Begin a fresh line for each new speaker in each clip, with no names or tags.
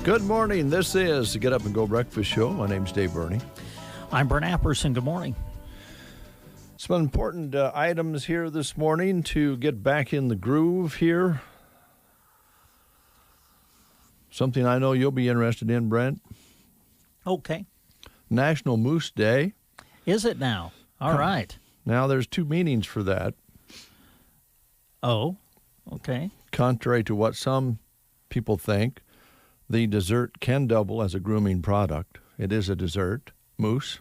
Good morning. This is the Get Up and Go Breakfast Show. My name's Dave Burney.
I'm Brent Apperson. Good morning.
Some important items here this morning to get back in the groove here. Something I know you'll be interested in, Brent.
Okay.
National Moose Day.
Is it now? All right.
Now, there's two meanings for that.
Oh, okay.
Contrary to what some people think, the dessert can double as a grooming product. It is a dessert, mousse.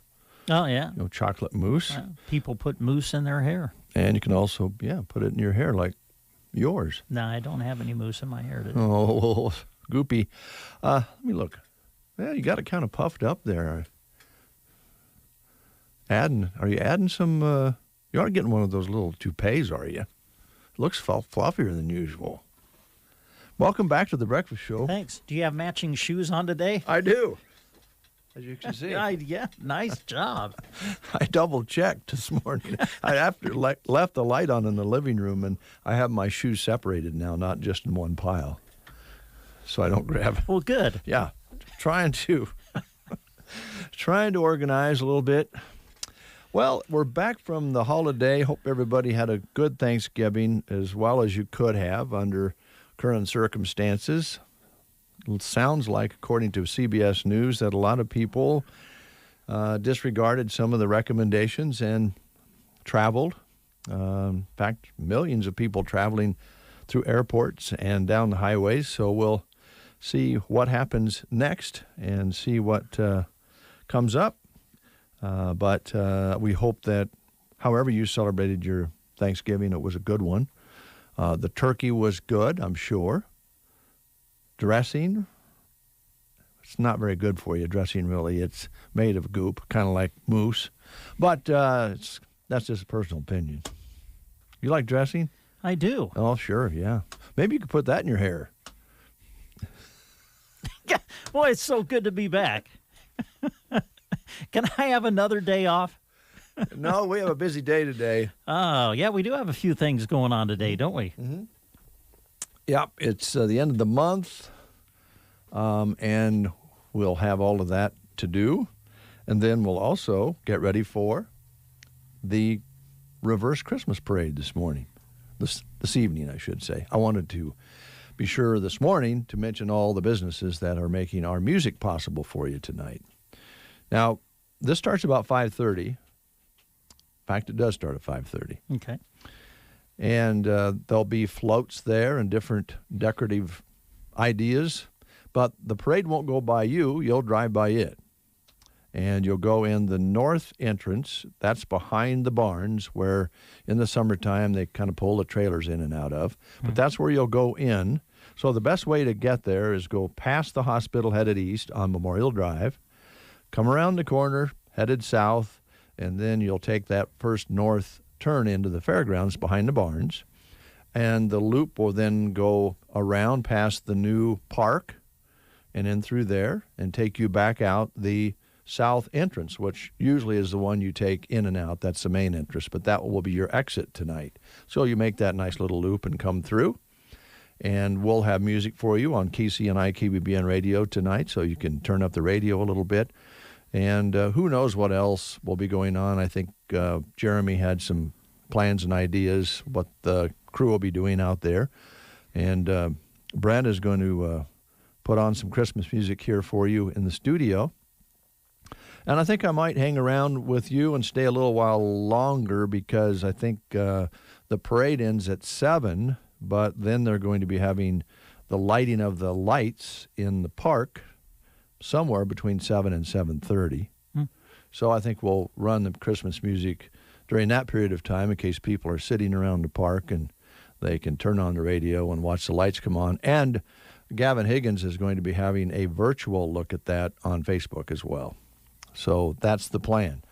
Oh, yeah.
Chocolate mousse.
People put mousse in their hair.
And you can also, put it in your hair like yours.
No, I don't have any mousse in my hair today.
Oh, goopy. Let me look. Yeah, you got it kind of puffed up there. Are you adding some, you aren't getting one of those little toupees, are you? It looks fluffier than usual. Welcome back to the Breakfast Show.
Thanks. Do you have matching shoes on today?
I do, as you can see.
Yeah, nice job.
I double-checked this morning. I left the light on in the living room, and I have my shoes separated now, not just in one pile, so I don't grab it.
Well, good.
Yeah, trying to organize a little bit. Well, we're back from the holiday. Hope everybody had a good Thanksgiving as well as you could have under current circumstances. It sounds like, according to CBS News, that a lot of people disregarded some of the recommendations and traveled. In fact, millions of people traveling through airports and down the highways. So we'll see what happens next and see what comes up. But we hope that however you celebrated your Thanksgiving, it was a good one. The turkey was good, I'm sure. Dressing, it's not very good for you, dressing really. It's made of goop, kind of like mousse. But that's just a personal opinion. You like dressing?
I do.
Oh, sure, yeah. Maybe you could put that in your hair.
Boy, it's so good to be back. Can I have another day off?
No, we have a busy day today.
Oh, yeah, we do have a few things going on today, don't we?
Mm-hmm. Yep, it's the end of the month, and we'll have all of that to do. And then we'll also get ready for the reverse Christmas parade this morning, this evening, I should say. I wanted to be sure this morning to mention all the businesses that are making our music possible for you tonight. Now, this starts about 5:30. In fact, it does start at 5:30.
Okay.
And there'll be floats there and different decorative ideas. But the parade won't go by you. You'll drive by it. And you'll go in the north entrance. That's behind the barns where in the summertime they kind of pull the trailers in and out of. But that's where you'll go in. So the best way to get there is go past the hospital headed east on Memorial Drive, come around the corner, headed south, and then you'll take that first north turn into the fairgrounds behind the barns. And the loop will then go around past the new park and in through there and take you back out the south entrance, which usually is the one you take in and out. That's the main entrance, but that will be your exit tonight. So you make that nice little loop and come through. And we'll have music for you on KCNI KBBN radio tonight, so you can turn up the radio a little bit. And who knows what else will be going on. I think Jeremy had some plans and ideas what the crew will be doing out there. And Brent is going to put on some Christmas music here for you in the studio. And I think I might hang around with you and stay a little while longer because I think the parade ends at 7, but then they're going to be having the lighting of the lights in the park somewhere between 7 and 7:30. So I think we'll run the Christmas music during that period of time in case people are sitting around the park and they can turn on the radio and watch the lights come on. And Gavin Higgins is going to be having a virtual look at that on Facebook as well. So that's the plan.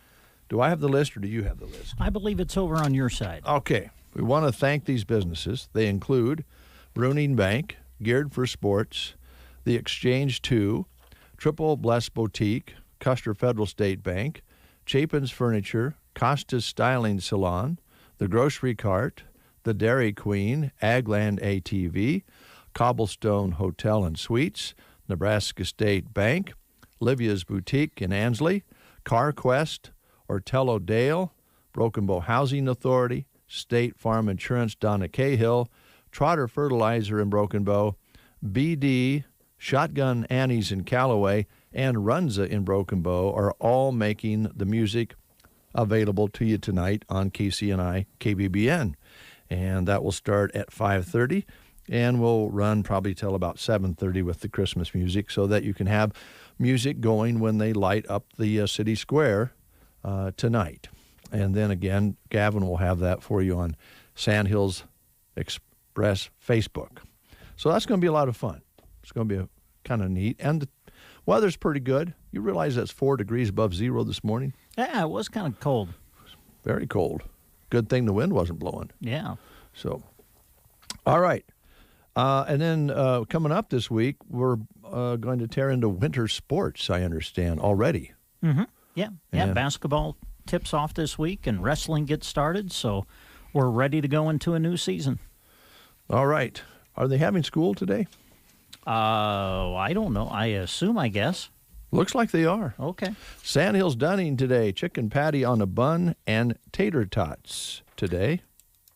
Do I have the list or do you have the list?
I believe it's over on your side.
Okay. We want to thank these businesses. They include Bruning Bank, Geared for Sports, The Exchange 2, Triple Bless Boutique, Custer Federal State Bank, Chapin's Furniture, Costa's Styling Salon, The Grocery Cart, The Dairy Queen, Agland ATV, Cobblestone Hotel and Suites, Nebraska State Bank, Livia's Boutique in Ansley, CarQuest, Ortello Dale, Broken Bow Housing Authority, State Farm Insurance Donna Cahill, Trotter Fertilizer in Broken Bow, BD, Shotgun Annie's in Callaway, and Runza in Broken Bow are all making the music available to you tonight on KCNI KBBN. And that will start at 5:30 and will run probably till about 7:30 with the Christmas music so that you can have music going when they light up the city square tonight. And then again, Gavin will have that for you on Sandhills Express Facebook. So that's going to be a lot of fun. It's going to be kind of neat. And the weather's pretty good. You realize that's 4 degrees above zero this morning?
Yeah, it was kind of cold.
Very cold. Good thing the wind wasn't blowing.
Yeah.
So, all right. And then coming up this week, we're going to tear into winter sports, I understand, already.
Mm-hmm. Yeah.
Yeah.
Basketball tips off this week and wrestling gets started, so we're ready to go into a new season.
All right. Are they having school today?
I don't know. I guess.
Looks like they are.
Okay.
Sandhills Dunning today, chicken patty on a bun and tater tots today.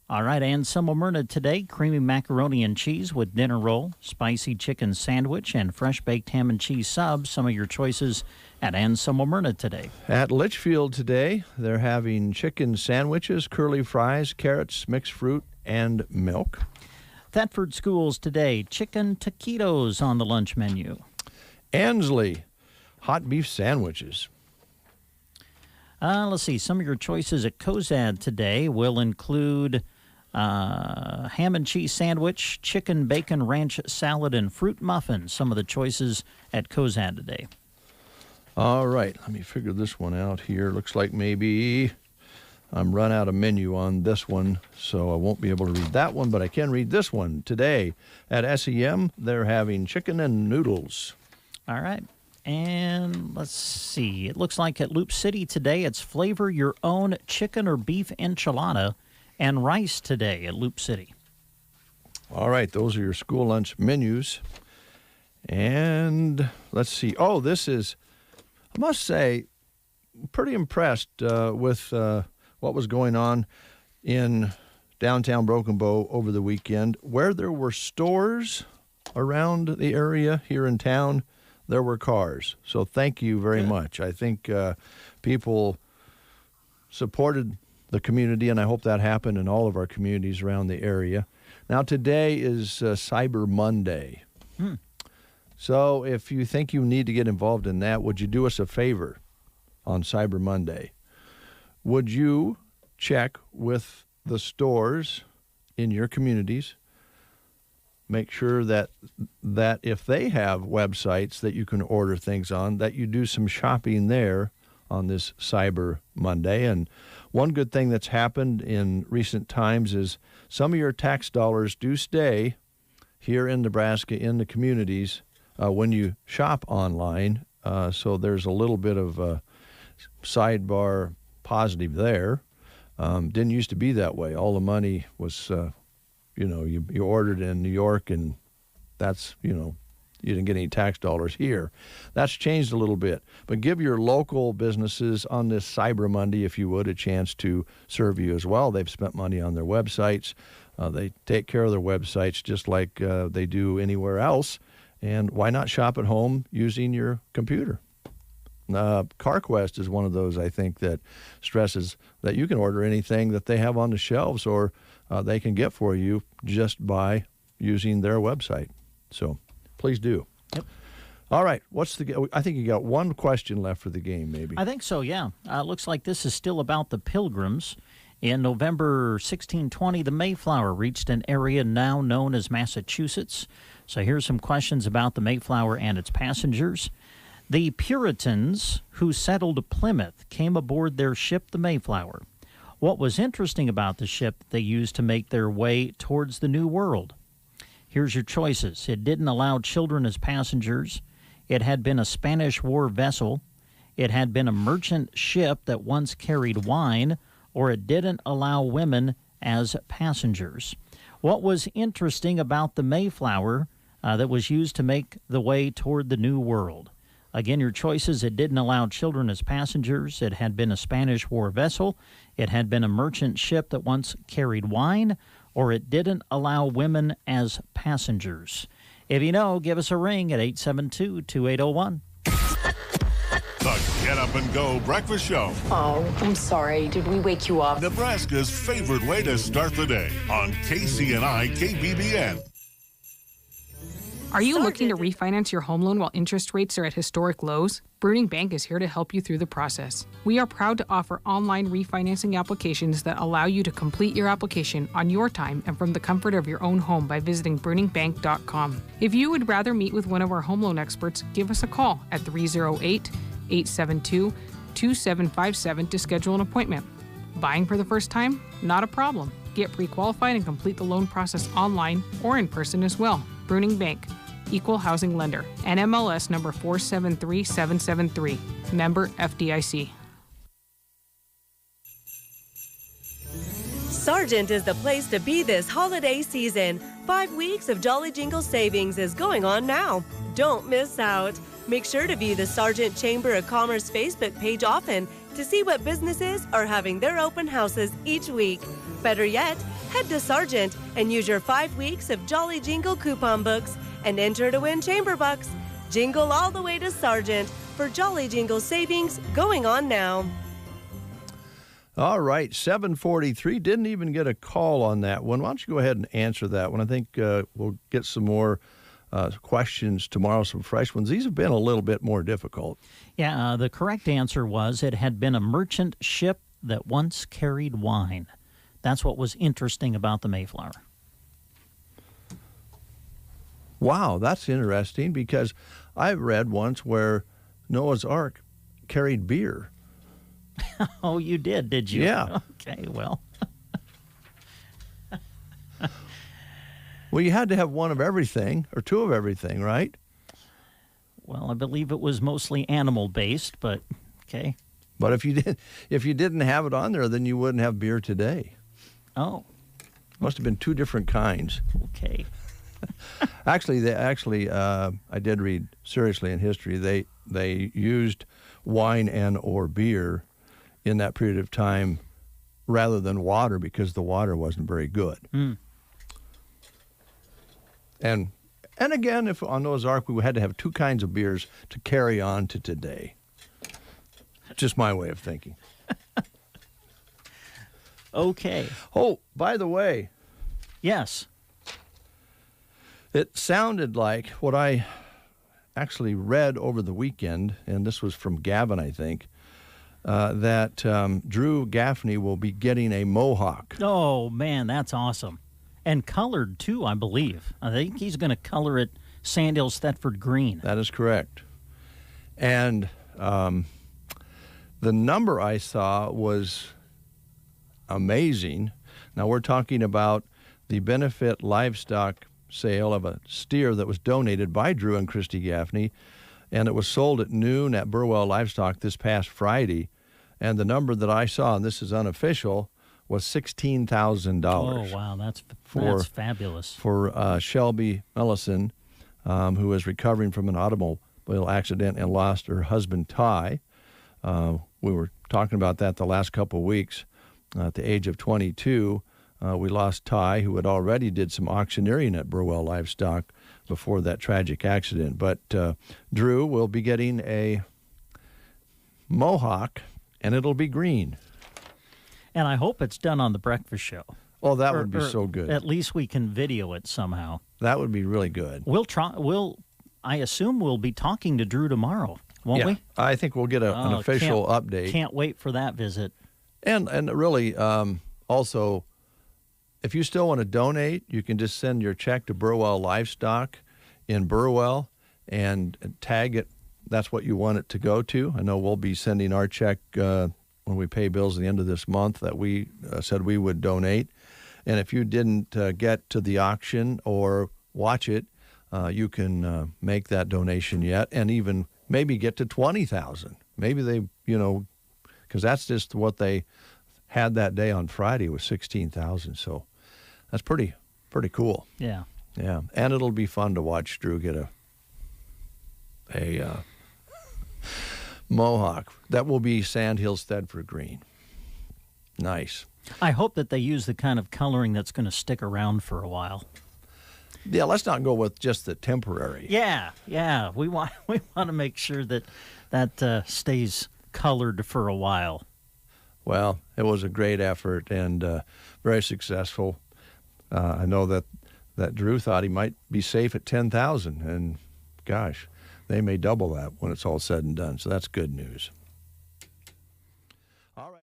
All right, Ann Semmelmyrna today, creamy macaroni and cheese with dinner roll, spicy chicken sandwich, and fresh baked ham and cheese subs. Some of your choices at Ann Semmelmyrna today.
At Litchfield today, they're having chicken sandwiches, curly fries, carrots, mixed fruit, and milk.
Thetford Schools today, chicken taquitos on the lunch menu.
Ansley, hot beef sandwiches.
Let's see, some of your choices at Cozad today will include ham and cheese sandwich, chicken bacon ranch salad, and fruit muffins. Some of the choices at Cozad today.
All right, let me figure this one out here. Looks like maybe I'm run out of menu on this one, so I won't be able to read that one, but I can read this one. Today at SEM, they're having chicken and noodles.
All right. And let's see. It looks like at Loop City today, it's flavor your own chicken or beef enchilada and rice today at Loop City.
All right, those are your school lunch menus. And let's see. Oh, this is, I must say, pretty impressed with what was going on in downtown Broken Bow over the weekend. Where there were stores around the area here in town, there were cars. So thank you very much. I think people supported the community, and I hope that happened in all of our communities around the area. Now, today is Cyber Monday. So if you think you need to get involved in that, would you do us a favor on Cyber Monday? Would you check with the stores in your communities, make sure that if they have websites that you can order things on, that you do some shopping there on this Cyber Monday. And one good thing that's happened in recent times is some of your tax dollars do stay here in Nebraska in the communities when you shop online. So there's a little bit of sidebar positive there. Didn't used to be that way. All the money was you ordered in New York, and that's, you didn't get any tax dollars here. That's changed a little bit. But give your local businesses on this Cyber Monday, if you would, a chance to serve you as well. They've spent money on their websites. They take care of their websites just like they do anywhere else. And why not shop at home using your computer? CarQuest is one of those, I think, that stresses that you can order anything that they have on the shelves, or they can get for you just by using their website. So please do.
Yep.
All right. I think you got one question left for the game, maybe.
I think so, yeah. Looks like this is still about the Pilgrims. In November 1620, the Mayflower reached an area now known as Massachusetts. So here's some questions about the Mayflower and its passengers. The Puritans who settled Plymouth came aboard their ship, the Mayflower. What was interesting about the ship they used to make their way towards the New World? Here's your choices. It didn't allow children as passengers. It had been a Spanish war vessel. It had been a merchant ship that once carried wine, or it didn't allow women as passengers. What was interesting about the Mayflower that was used to make the way toward the New World? Again, your choices: it didn't allow children as passengers. It had been a Spanish war vessel. It had been a merchant ship that once carried wine, or it didn't allow women as passengers. If you know, give us a ring at 872-2801.
The Get Up and Go Breakfast Show.
Oh, I'm sorry. Did we wake you up?
Nebraska's favorite way to start the day on KCNI KBBN.
Are you looking to refinance your home loan while interest rates are at historic lows? Bruning Bank is here to help you through the process. We are proud to offer online refinancing applications that allow you to complete your application on your time and from the comfort of your own home by visiting bruningbank.com. If you would rather meet with one of our home loan experts, give us a call at 308-872-2757 to schedule an appointment. Buying for the first time? Not a problem. Get pre-qualified and complete the loan process online or in person as well. Bruning Bank, Equal Housing Lender, NMLS number 473773, member FDIC.
Sargent is the place to be this holiday season. 5 weeks of Jolly Jingle savings is going on now. Don't miss out. Make sure to view the Sargent Chamber of Commerce Facebook page often to see what businesses are having their open houses each week. Better yet, head to Sargent and use your 5 weeks of Jolly Jingle coupon books and enter to win Chamber Bucks. Jingle all the way to Sargent for Jolly Jingle savings going on now.
All right, 743. Didn't even get a call on that one. Why don't you go ahead and answer that one? I think we'll get some more questions tomorrow, some fresh ones. These have been a little bit more difficult.
Yeah, the correct answer was it had been a merchant ship that once carried wine. That's what was interesting about the Mayflower.
Wow, that's interesting, because I've read once where Noah's Ark carried beer.
Oh, you did you?
Yeah.
Okay, well.
Well, you had to have one of everything, or two of everything, right?
Well, I believe it was mostly animal-based, but okay.
But if you didn't have it on there, then you wouldn't have beer today.
Oh.
Must have been two different kinds.
Okay.
Actually, I did read seriously in history. They used wine and or beer in that period of time rather than water, because the water wasn't very good.
Mm.
And again, if on Noah's Ark we had to have two kinds of beers to carry on to today. Just my way of thinking.
Okay.
Oh, by the way.
Yes.
It sounded like what I actually read over the weekend, and this was from Gavin, I think, that Drew Gaffney will be getting a mohawk.
Oh, man, that's awesome. And colored, too, I believe. I think he's going to color it Sandals Thetford green.
That is correct. And the number I saw was amazing. Now, we're talking about the benefit livestock sale of a steer that was donated by Drew and Christy Gaffney, and it was sold at noon at Burwell Livestock this past Friday. And the number that I saw, and this is unofficial, was $16,000.
Oh, wow, that's fabulous.
For Shelby Ellison, who is recovering from an automobile accident and lost her husband, Ty. We were talking about that the last couple of weeks. At the age of 22, We lost Ty, who had already did some auctioneering at Burwell Livestock before that tragic accident. But Drew will be getting a mohawk, and it'll be green.
And I hope it's done on the breakfast show.
Oh, that would be so good.
At least we can video it somehow.
That would be really good.
We'll try. I assume we'll be talking to Drew tomorrow, won't we?
I think we'll get an official update.
Can't wait for that visit.
And really, also, if you still want to donate, you can just send your check to Burwell Livestock in Burwell and tag it. That's what you want it to go to. I know we'll be sending our check when we pay bills at the end of this month that we said we would donate. And if you didn't get to the auction or watch it, you can make that donation yet and even maybe get to $20,000. Maybe they, because that's just what they had that day on Friday was $16,000. So that's pretty cool.
Yeah.
Yeah. And it'll be fun to watch Drew get a mohawk. That will be Sandhill Stedford green. Nice.
I hope that they use the kind of coloring that's going to stick around for a while.
Yeah, let's not go with just the temporary.
Yeah. We want to make sure that stays colored for a while.
Well, it was a great effort and very successful. I know that Drew thought he might be safe at 10,000, and gosh, they may double that when it's all said and done. So that's good news. All right.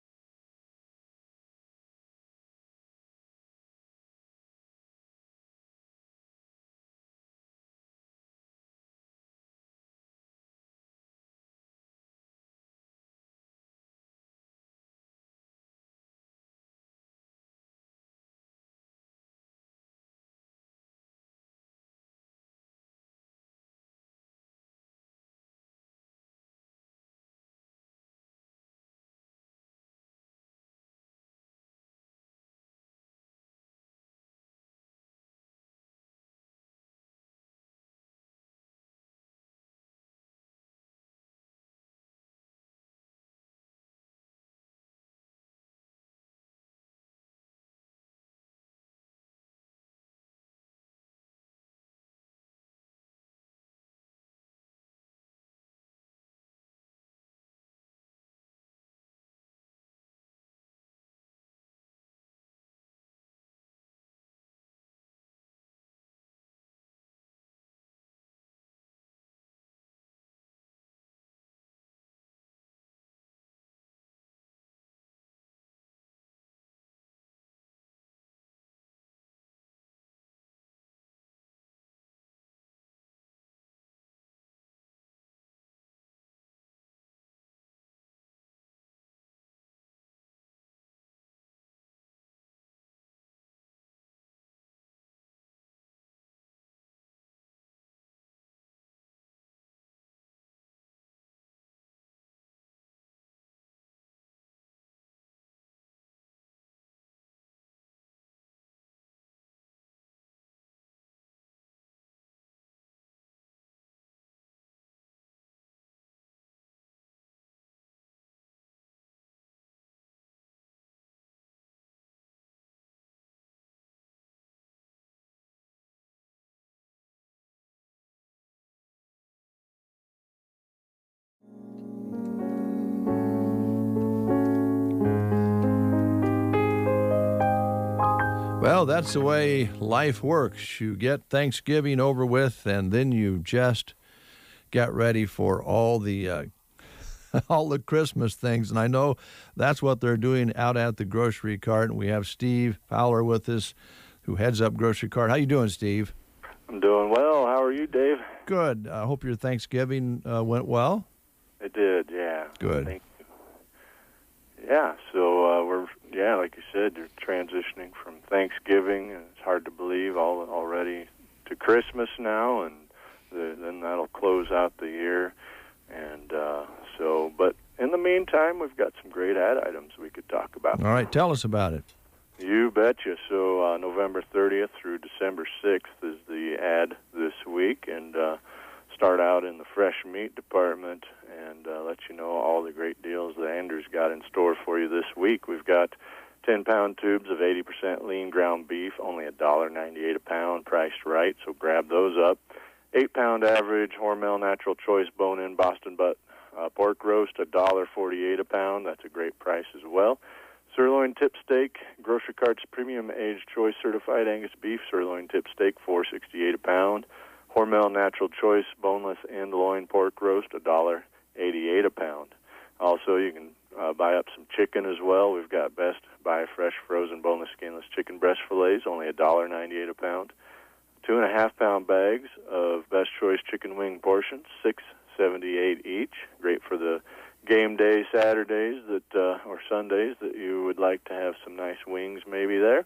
Well, that's the way life works. You get Thanksgiving over with, and then you just get ready for all the all the Christmas things. And I know that's what they're doing out at the grocery cart. And we have Steve Fowler with us, who heads up Grocery Cart. How you doing, Steve?
I'm doing well. How are you, Dave?
Good. I hope your Thanksgiving went well.
It did, yeah.
Good.
Thank you. Yeah, so we're like you said, you're transitioning from Thanksgiving, and it's hard to believe already to Christmas now, and then that'll close out the year. And but in the meantime, we've got some great ad items we could talk about.
All right, tell us about it.
You betcha. So November 30th through December 6th is the ad this week, and start out in the fresh meat department and let you know all the great deals that Anders got in store for you this week. We've got 10-pound tubes of 80% lean ground beef, only $1.98 a pound, priced right, so grab those up. 8-pound average Hormel Natural Choice bone-in Boston butt pork roast, $1.48 a pound. That's a great price as well. Sirloin tip steak, Grocery Cart's premium aged choice certified Angus beef sirloin tip steak, $4.68 a pound. Hormel Natural Choice boneless and loin pork roast, $1.88 a pound. Also, you can buy up some chicken as well. We've got Best Buy fresh frozen boneless skinless chicken breast fillets, only $1.98 a pound. 2.5-pound bags of Best Choice chicken wing portions, $6.78 each. Great for the game day Saturdays or Sundays that you would like to have some nice wings maybe there.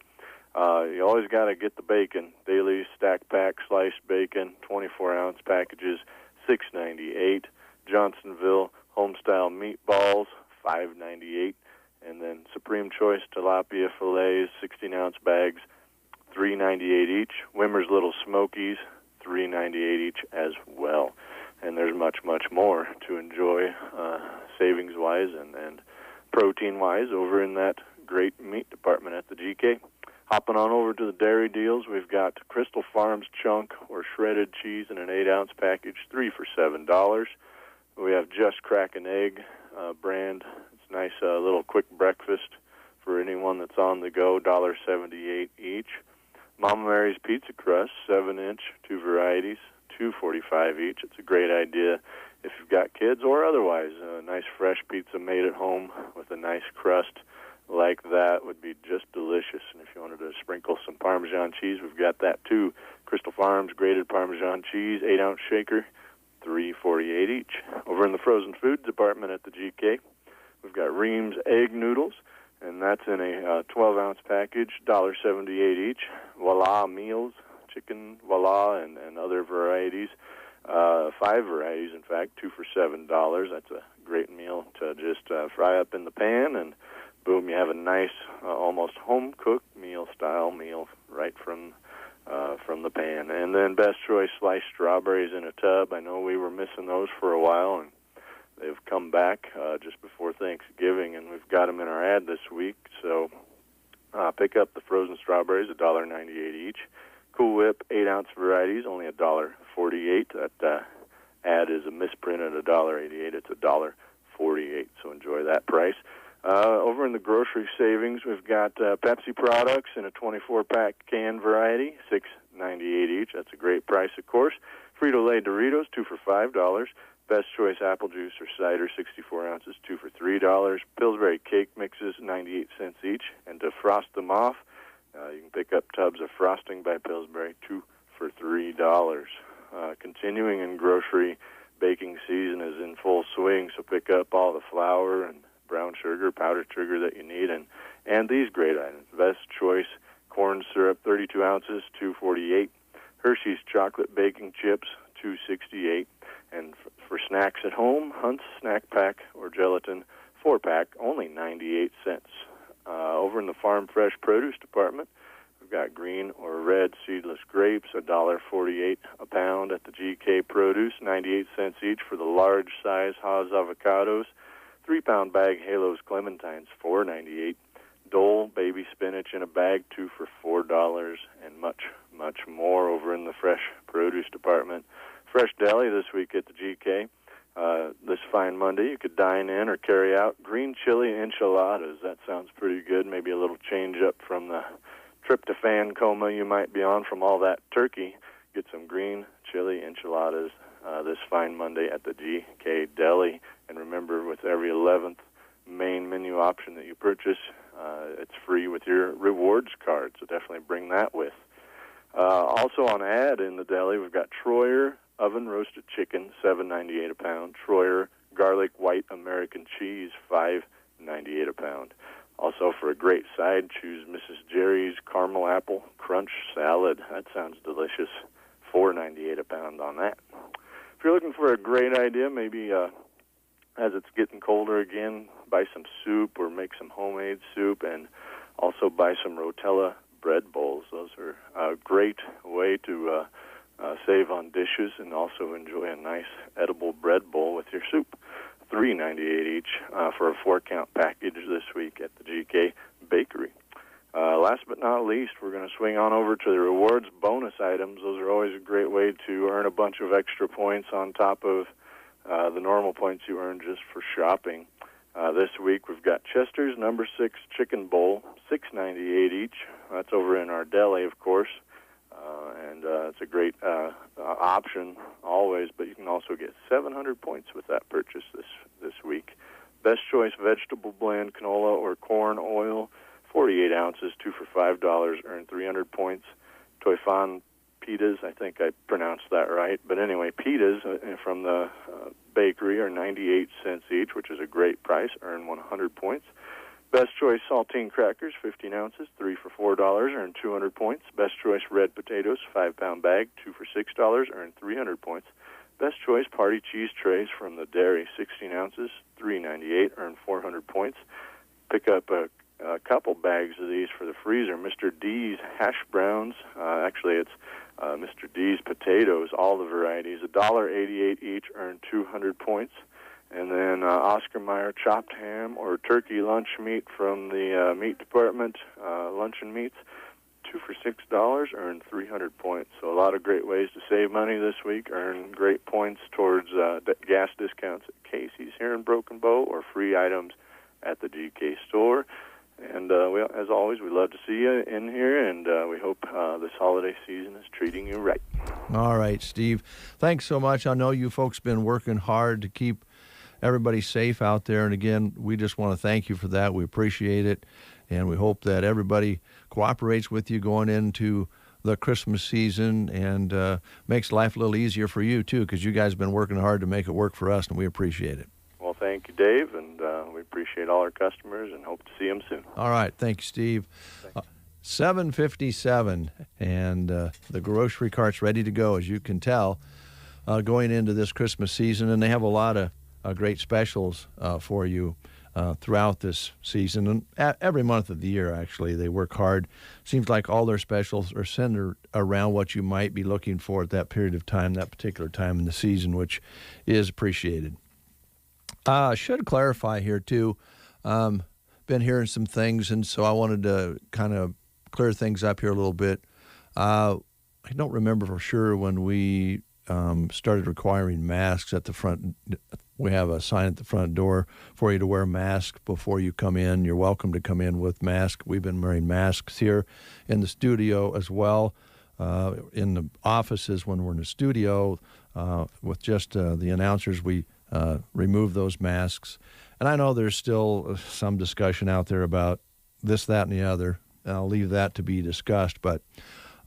You always got to get the bacon. Daily stack pack sliced bacon, 24-ounce packages, $6.98. Johnsonville homestyle meatballs, $5.98. And then Supreme Choice tilapia fillets, 16-ounce bags, $3.98 each. Wimmer's Little Smokies, $3.98 each as well. And there's much, much more to enjoy savings-wise and protein-wise over in that great meat department at the GK. Hopping on over to the dairy deals, we've got Crystal Farms chunk or shredded cheese in an 8-ounce package, 3 for $7. We have Just Crack an Egg brand. It's a nice little quick breakfast for anyone that's on the go, $1.78 each. Mama Mary's Pizza Crust, 7-inch, 2 varieties, $2.45 each. It's a great idea if you've got kids or otherwise. A nice fresh pizza made at home with a nice crust like that would be just delicious. And if you wanted to sprinkle some Parmesan cheese, we've got that too. Crystal Farms grated Parmesan cheese, 8-ounce shaker, $3.48 each. Over in the frozen food department at the GK, we've got Ream's egg noodles, and that's in a 12-ounce package, $1.78 each. Voila meals, chicken voila, and other varieties. 5 varieties, in fact, 2 for $7. That's a great meal to just fry up in the pan, and boom, you have a nice, almost home-cooked meal-style meal right from the pan. And then Best Choice sliced strawberries in a tub. I know we were missing those for a while, and they've come back just before Thanksgiving, and we've got them in our ad this week. So pick up the frozen strawberries, $1.98 each. Cool Whip 8-ounce varieties, only $1.48. That ad is a misprint at $1.88. It's $1.48, so enjoy that price. Over in the grocery savings, we've got Pepsi products in a 24-pack can variety, $6.98 each. That's a great price, of course. Frito-Lay Doritos, 2 for $5. Best Choice apple juice or cider, 64 ounces, 2 for $3. Pillsbury cake mixes, 98 cents each. And to frost them off, you can pick up tubs of frosting by Pillsbury, 2 for $3. Continuing in grocery, baking season is in full swing, so pick up all the flour and brown sugar, powdered sugar that you need, and these great items. Best Choice corn syrup, 32 ounces, $2.48. Hershey's chocolate baking chips, $2.68. And for snacks at home, Hunt's snack pack or gelatin 4-pack, only 98 cents. Over in the Farm Fresh Produce department, we've got green or red seedless grapes, $1.48 a pound at the GK Produce, 98 cents each for the large size Haas avocados. 3-pound bag Halos clementines, $4.98. Dole baby spinach in a bag, 2 for $4, and much, much more over in the Fresh Produce department. Fresh Deli this week at the GK. This fine Monday, you could dine in or carry out green chili enchiladas. That sounds pretty good. Maybe a little change up from the tryptophan coma you might be on from all that turkey. Get some green chili enchiladas this fine Monday at the GK Deli. And remember, with every 11th main menu option that you purchase, it's free with your rewards card. So definitely bring that with. Also on ad in the deli, we've got Troyer oven roasted chicken, $7.98 a pound. Troyer garlic white American cheese, $5.98 a pound. Also for a great side, choose Mrs. Jerry's caramel apple crunch salad. That sounds delicious. $4.98 a pound on that. If you're looking for a great idea, maybe as it's getting colder again, buy some soup or make some homemade soup, and also buy some Rotella bread bowls. Those are a great way to save on dishes and also enjoy a nice edible bread bowl with your soup. $3.98 each for a 4-count package this week at the GK. Bakery. Last but not least, we're going to swing on over to the rewards bonus items. Those are always a great way to earn a bunch of extra points on top of the normal points you earn just for shopping. This week we've got Chester's number 6 chicken bowl, $6.98 each. That's over in our deli, of course, and it's a great option always. But you can also get 700 points with that purchase this week. Best Choice vegetable blend, canola or corn oil, 48 ounces, 2 for $5, earn 300 points. Toifan pitas, I think I pronounced that right. But anyway, pitas from the bakery are 98 cents each, which is a great price, earn 100 points. Best Choice saltine crackers, 15 ounces, 3 for $4, earn 200 points. Best Choice red potatoes, 5-pound bag, 2 for $6, earn 300 points. Best Choice party cheese trays from the dairy, 16 ounces, $3.98, earn 400 points. Pick up a couple bags of these for the freezer. Mr. D's hash browns, actually it's Mr. D's potatoes, all the varieties, $1.88 each, earn 200 points. And then Oscar Mayer chopped ham or turkey lunch meat from the meat department, luncheon meats, 2 for $6, earn 300 points. So a lot of great ways to save money this week, earn great points towards gas discounts at Casey's here in Broken Bow or free items at the GK store. And as always, we love to see you in here, and we hope this holiday season is treating you right.
All right, Steve. Thanks so much. I know you folks been working hard to keep everybody safe out there. And again, we just want to thank you for that. We appreciate it. And we hope that everybody cooperates with you going into the Christmas season and makes life a little easier for you, too, because you guys have been working hard to make it work for us, and we appreciate it.
Well, thank you, Dave, and we appreciate all our customers and hope to see them soon.
All right. Thank you, Steve. 7:57, and the grocery cart's ready to go, as you can tell, going into this Christmas season. And they have a lot of great specials for you throughout this season. And every month of the year, actually, they work hard. Seems like all their specials are centered around what you might be looking for at that period of time, that particular time in the season, which is appreciated. I should clarify here, too. Been hearing some things, and so I wanted to kind of clear things up here a little bit. I don't remember for sure when we started requiring masks at the front. We have a sign at the front door for you to wear a mask before you come in. You're welcome to come in with masks. We've been wearing masks here in the studio as well. In the offices when we're in the studio with just the announcers, we remove those masks. And I know there's still some discussion out there about this, that, and the other. And I'll leave that to be discussed. But,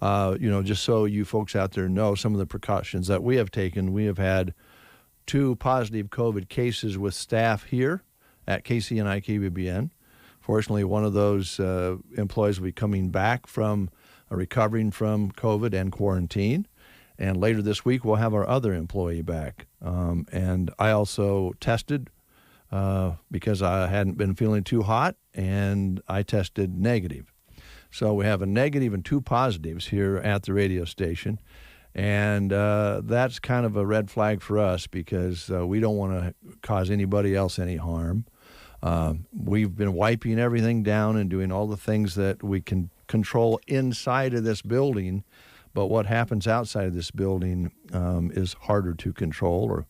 just so you folks out there know some of the precautions that we have taken, we have had 2 positive COVID cases with staff here at KCNI KBBN. Fortunately, one of those employees will be coming back from recovering from COVID and quarantine. And later this week, we'll have our other employee back. And I also tested because I hadn't been feeling too hot, and I tested negative. So we have a negative and 2 positives here at the radio station. And that's kind of a red flag for us because we don't want to cause anybody else any harm. We've been wiping everything down and doing all the things that we can control inside of this building. But what happens outside of this building is harder to control, or,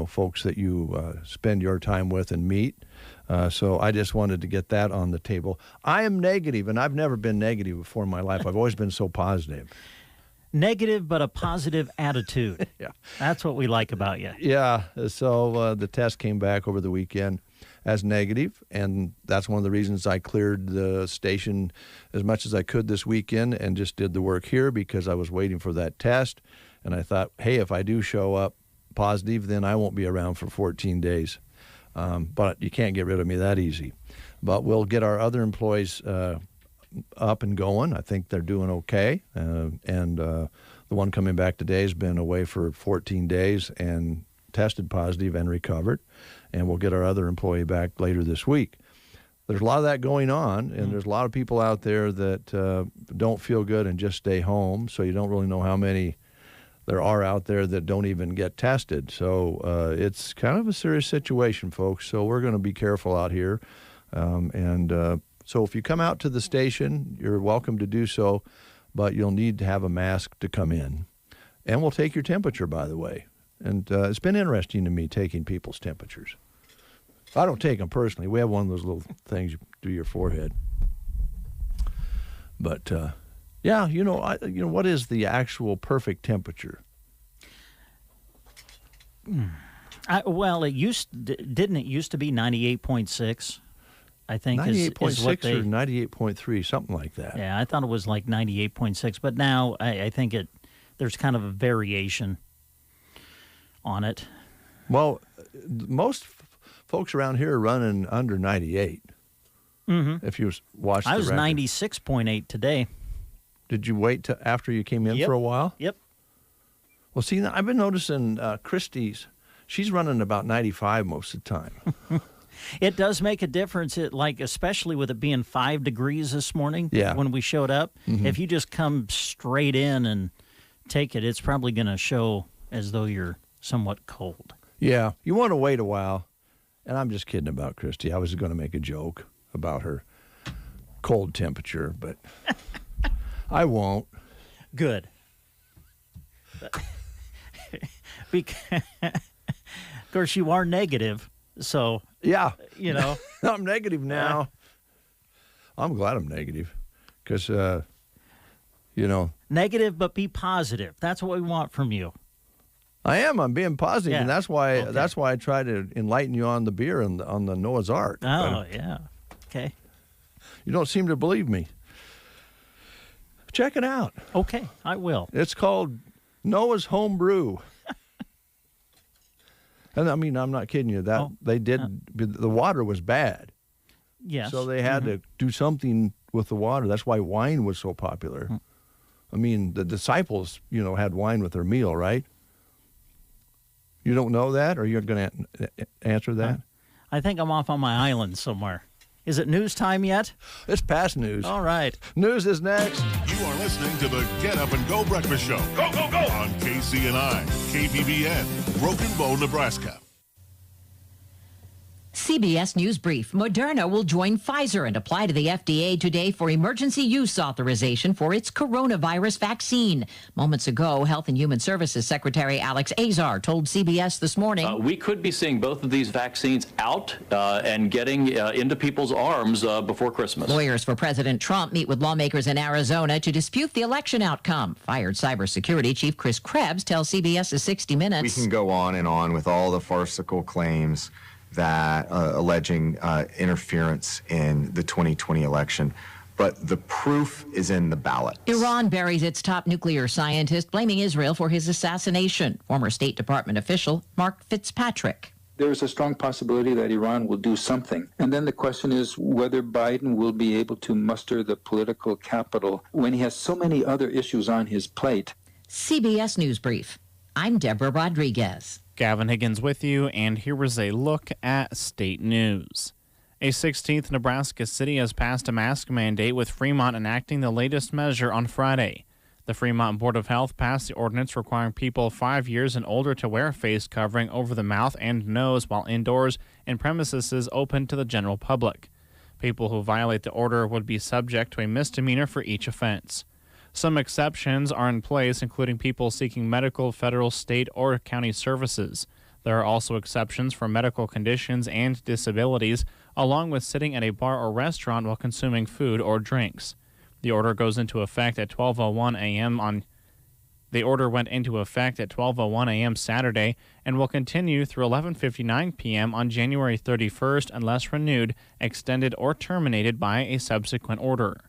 folks that you spend your time with and meet. So I just wanted to get that on the table. I am negative, and I've never been negative before in my life. I've always been so positive.
Negative, but a positive attitude.
Yeah.
That's what we like about you.
Yeah. So the test came back over the weekend as negative, and that's one of the reasons I cleared the station as much as I could this weekend and just did the work here because I was waiting for that test. And I thought, hey, if I do show up positive, then I won't be around for 14 days. But you can't get rid of me that easy. But we'll get our other employees up and going. I think they're doing okay. And the one coming back today has been away for 14 days and tested positive and recovered. And we'll get our other employee back later this week. There's a lot of that going on, and there's a lot of people out there that don't feel good and just stay home, so you don't really know how many there are out there that don't even get tested. So it's kind of a serious situation, folks, so we're going to be careful out here and So if you come out to the station, you're welcome to do so, but you'll need to have a mask to come in. And we'll take your temperature, by the way. And it's been interesting to me taking people's temperatures. I don't take them personally. We have one of those little things you do your forehead. But, yeah, what is the actual perfect temperature?
Well, didn't it used to be 98.6? I think
98.6 or 98.3, something like that.
Yeah, I thought it was like 98.6, but now I think there's kind of a variation on it.
Well, most folks around here are running under 98.
Mm-hmm.
If you watch the
I was
record.
96.8 today.
Did you wait till after you came in for a while?
Yep.
Well, see, I've been noticing Christie's. She's running about 95 most of the time.
It does make a difference, especially with it being 5 degrees this morning when we showed up. Mm-hmm. If you just come straight in and take it, it's probably going to show as though you're somewhat cold.
Yeah, you want to wait a while. And I'm just kidding about Christy. I was going to make a joke about her cold temperature, but I won't.
Good. Because, of course, you are negative, so
yeah,
I'm
negative now. I'm glad I'm negative, because
negative, but be positive. That's what we want from you.
I am. I'm being positive, and that's why I try to enlighten you on the beer and on the Noah's Ark.
Oh, yeah. Okay.
You don't seem to believe me. Check it out.
Okay, I will.
It's called Noah's Home Brew. And I mean, I'm not kidding you. They did. The water was bad.
Yes.
So they had to do something with the water. That's why wine was so popular. Mm-hmm. I mean, the disciples, had wine with their meal, right? You don't know that, or you're going to answer that?
I think I'm off on my island somewhere. Is it news time yet?
It's past news.
All right.
News is next.
You are listening to the Get Up and Go Breakfast Show. Go, go, go! On KCNI, KBBN, Broken Bow, Nebraska.
CBS News Brief. Moderna will join Pfizer and apply to the FDA today for emergency use authorization for its coronavirus vaccine. Moments ago, Health and Human Services Secretary Alex Azar told CBS this morning.
We could be seeing both of these vaccines out and getting into people's arms before Christmas.
Lawyers for President Trump meet with lawmakers in Arizona to dispute the election outcome. Fired cybersecurity chief Chris Krebs tells CBS's 60 Minutes.
We can go on and on with all the farcical claims that alleging interference in the 2020 election. But the proof is in the ballot.
Iran buries its top nuclear scientist, blaming Israel for his assassination. Former State Department official Mark Fitzpatrick.
There's a strong possibility that Iran will do something. And then the question is whether Biden will be able to muster the political capital when he has so many other issues on his plate.
CBS News Brief. I'm Deborah Rodriguez.
Gavin Higgins with you, and here was a look at state news. A 16th Nebraska city has passed a mask mandate, with Fremont enacting the latest measure on Friday. The Fremont Board of Health passed the ordinance requiring people 5 years and older to wear a face covering over the mouth and nose while indoors in premises open to the general public. People who violate the order would be subject to a misdemeanor for each offense. Some exceptions are in place, including people seeking medical, federal, state, or county services. There are also exceptions for medical conditions and disabilities, along with sitting at a bar or restaurant while consuming food or drinks. The order goes into effect at 12:01 a.m. The order went into effect at 12:01 a.m. Saturday and will continue through 11:59 p.m. on January 31st unless renewed, extended, or terminated by a subsequent order.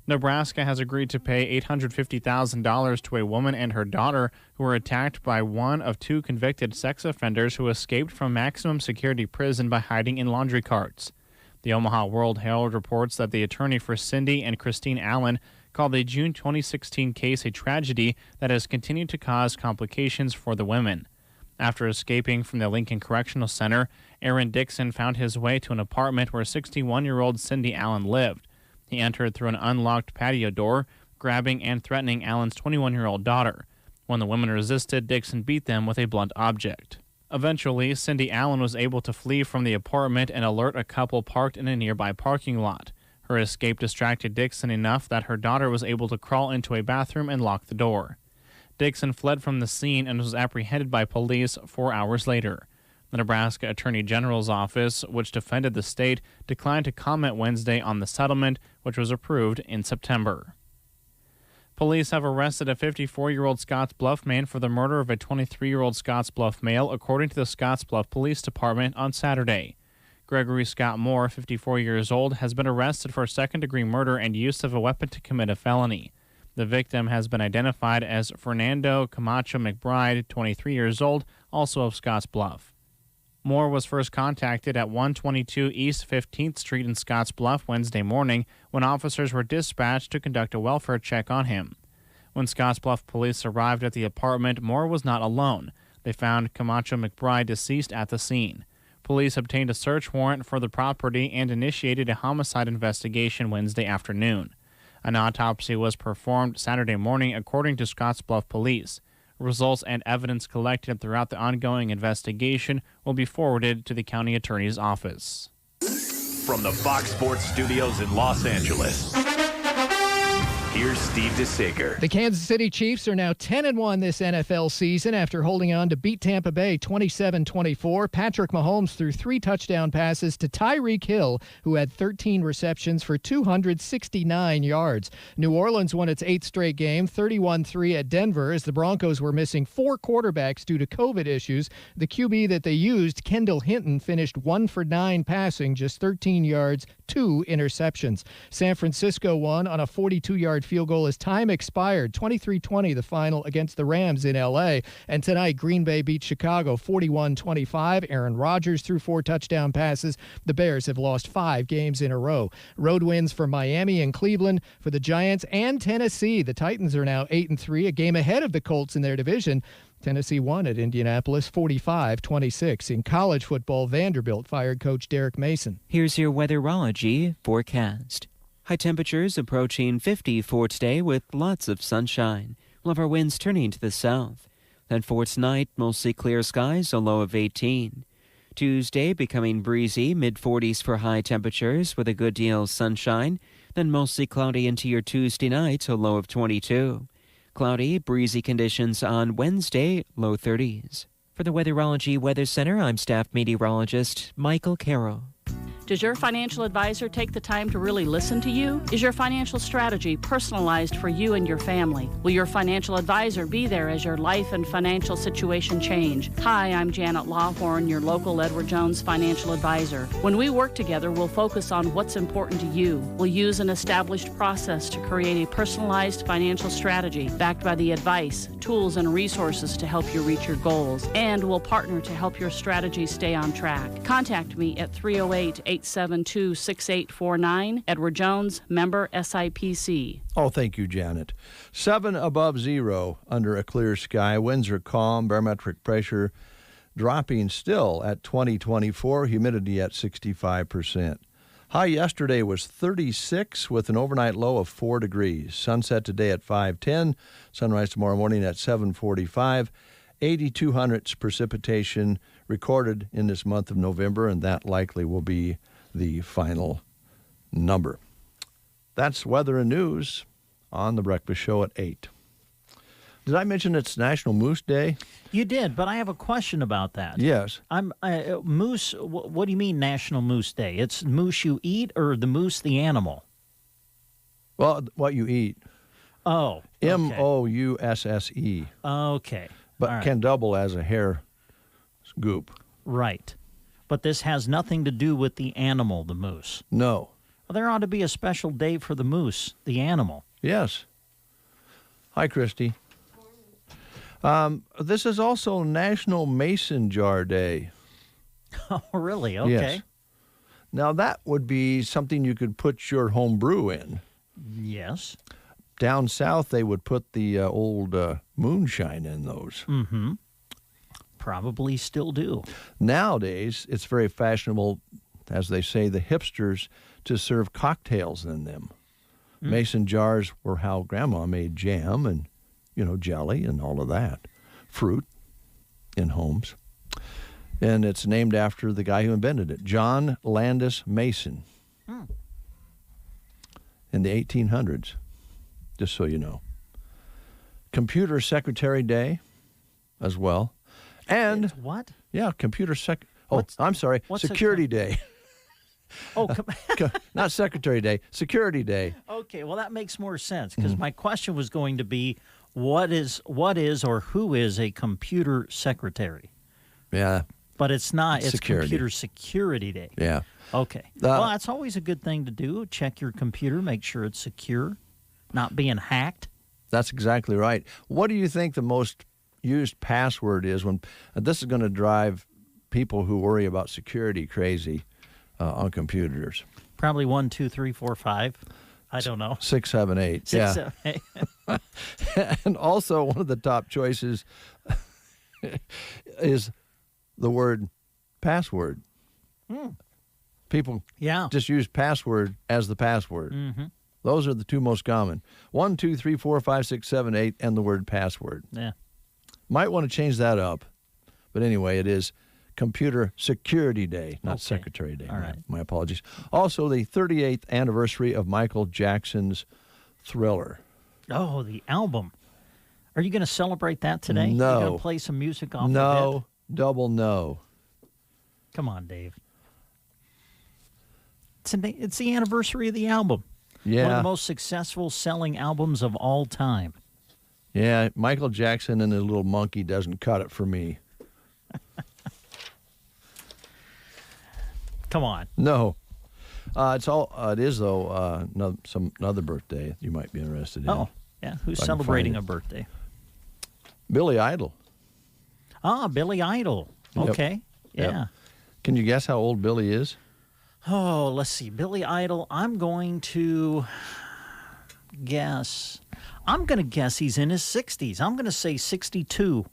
Nebraska has agreed to pay $850,000 to a woman and her daughter who were attacked by one of 2 convicted sex offenders who escaped from maximum security prison by hiding in laundry carts. The Omaha World Herald reports that the attorney for Cindy and Christine Allen called the June 2016 case a tragedy that has continued to cause complications for the women. After escaping from the Lincoln Correctional Center, Aaron Dixon found his way to an apartment where 61-year-old Cindy Allen lived. He entered through an unlocked patio door, grabbing and threatening Allen's 21-year-old daughter. When the women resisted, Dixon beat them with a blunt object. Eventually, Cindy Allen was able to flee from the apartment and alert a couple parked in a nearby parking lot. Her escape distracted Dixon enough that her daughter was able to crawl into a bathroom and lock the door. Dixon fled from the scene and was apprehended by police 4 hours later. The Nebraska Attorney General's office, which defended the state, declined to comment Wednesday on the settlement, which was approved in September. Police have arrested a 54-year-old Scottsbluff man for the murder of a 23-year-old Scottsbluff male, according to the Scottsbluff Police Department on Saturday. Gregory Scott Moore, 54 years old, has been arrested for second-degree murder and use of a weapon to commit a felony. The victim has been identified as Fernando Camacho McBride, 23 years old, also of Scottsbluff. Moore was first contacted at 122 East 15th Street in Scottsbluff Wednesday morning when officers were dispatched to conduct a welfare check on him. When Scottsbluff police arrived at the apartment, Moore was not alone. They found Camacho McBride deceased at the scene. Police obtained a search warrant for the property and initiated a homicide investigation Wednesday afternoon. An autopsy was performed Saturday morning, according to Scottsbluff police. Results and evidence collected throughout the ongoing investigation will be forwarded to the county attorney's office.
From the Fox Sports Studios in Los Angeles, here's Steve DeSager.
The Kansas City Chiefs are now 10-1 this NFL season after holding on to beat Tampa Bay 27-24. Patrick Mahomes threw 3 touchdown passes to Tyreek Hill, who had 13 receptions for 269 yards. New Orleans won its 8th straight game, 31-3 at Denver, as the Broncos were missing 4 quarterbacks due to COVID issues. The QB that they used, Kendall Hinton, finished 1 for 9 passing, just 13 yards, 2 interceptions. San Francisco won on a 42-yard field goal as time expired. 23-20 the final against the Rams in L.A. And tonight, Green Bay beat Chicago 41-25. Aaron Rodgers threw 4 touchdown passes. The Bears have lost 5 games in a row. Road wins for Miami and Cleveland, for the Giants and Tennessee. The Titans are now 8-3, a game ahead of the Colts in their division. Tennessee won at Indianapolis 45-26. In college football, Vanderbilt fired coach Derek Mason.
Here's your weatherology forecast. High temperatures approaching 50 for today with lots of sunshine. We'll have our winds turning to the south. Then for tonight, mostly clear skies, a low of 18. Tuesday becoming breezy, mid-40s for high temperatures with a good deal of sunshine. Then mostly cloudy into your Tuesday night, a low of 22. Cloudy, breezy conditions on Wednesday, low 30s. For the Weatherology Weather Center, I'm staff meteorologist Michael Carroll.
Does your financial advisor take the time to really listen to you? Is your financial strategy personalized for you and your family? Will your financial advisor be there as your life and financial situation change? Hi, I'm Janet Lawhorn, your local Edward Jones financial advisor. When we work together, we'll focus on what's important to you. We'll use an established process to create a personalized financial strategy backed by the advice, tools, and resources to help you reach your goals. And we'll partner to help your strategy stay on track. Contact me at 308-872-6849. Edward Jones, member SIPC.
Oh, thank you, Janet. 7 above zero under a clear sky. Winds are calm. Barometric pressure dropping still at 2024. Humidity at 65%. High yesterday was 36 with an overnight low of 4 degrees. Sunset today at 5:10. Sunrise tomorrow morning at 7:45. 82 hundredths precipitation recorded in this month of November, and that likely will be the final number. That's weather and news on The Breakfast Show at 8. Did I mention it's National Moose Day?
You did, but I have a question about that.
Yes.
Moose, what do you mean National Moose Day? It's moose you eat or the moose the animal?
Well, what you eat.
Oh. Okay.
M-O-U-S-S-E.
Okay.
But
right.
Can double as a hair goop.
Right. But this has nothing to do with the animal, the moose.
No.
Well, there ought to be a special day for the moose, the animal.
Yes. Hi, Christy. This is also National Mason Jar Day.
Oh, really? Okay.
Yes. Now, that would be something you could put your home brew in.
Yes.
Down south, they would put the old moonshine in those.
Mm-hmm. Probably still do.
Nowadays, it's very fashionable, as they say, the hipsters, to serve cocktails in them. Mason jars were how Grandma made jam and, jelly and all of that. Fruit in homes. And it's named after the guy who invented it, John Landis Mason, in the 1800s, just so you know. Computer Secretary Day as well. And
what?
Yeah, Security Day.
Oh,
not Secretary Day, Security Day.
Okay, well, that makes more sense because my question was going to be, what is or who is a computer secretary?
Yeah.
But it's not. It's
Security.
Computer Security Day.
Yeah.
Okay. Well, that's always a good thing to do. Check your computer, make sure it's secure, not being hacked.
That's exactly right. What do you think the most used password is when this is going to drive people who worry about security crazy on computers?
Probably 1, 2, 3, 4, 5. I don't know.
6, 7, 8.
6, 7, 8.
And also one of the top choices is the word password. People just use password as the password.
Mm-hmm.
Those are the two most common. 1, 2, 3, 4, 5, 6, 7, 8, and the word password.
Yeah.
Might want to change that up. But anyway, it is Computer Security Day, not Secretary Day.
All right.
My apologies. Also, the 38th anniversary of Michael Jackson's Thriller.
Oh, the album. Are you going to celebrate that today?
No.
You're going to play some music off of it?
No, double no.
Come on, Dave. It's the anniversary of the album.
Yeah.
One of the most successful selling albums of all time.
Yeah, Michael Jackson and his little monkey doesn't cut it for me.
Come on.
No. It is, though, another birthday you might be interested in.
Oh, yeah. Who's celebrating a birthday?
Billy Idol.
Ah, Billy Idol. Okay.
Yep.
Yeah.
Can you guess how old Billy is?
Oh, let's see. Billy Idol, I'm going to guess he's in his 60s. I'm going to say 62.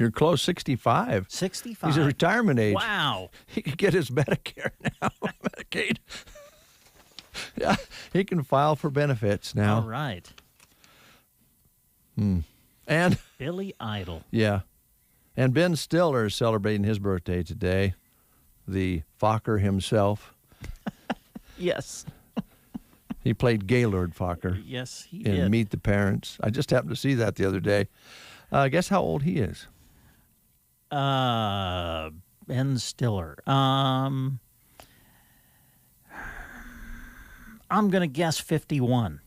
You're close, 65.
65.
He's at retirement age.
Wow.
He can get his Medicare now, Medicaid. Yeah, he can file for benefits now.
All right.
And
Billy Idol.
Yeah. And Ben Stiller is celebrating his birthday today. The Fokker himself.
Yes.
He played Gaylord Fokker.
Yes, he
in
did.
Meet the Parents. I just happened to see that the other day. Guess how old he is?
Ben Stiller. I'm going to guess 51.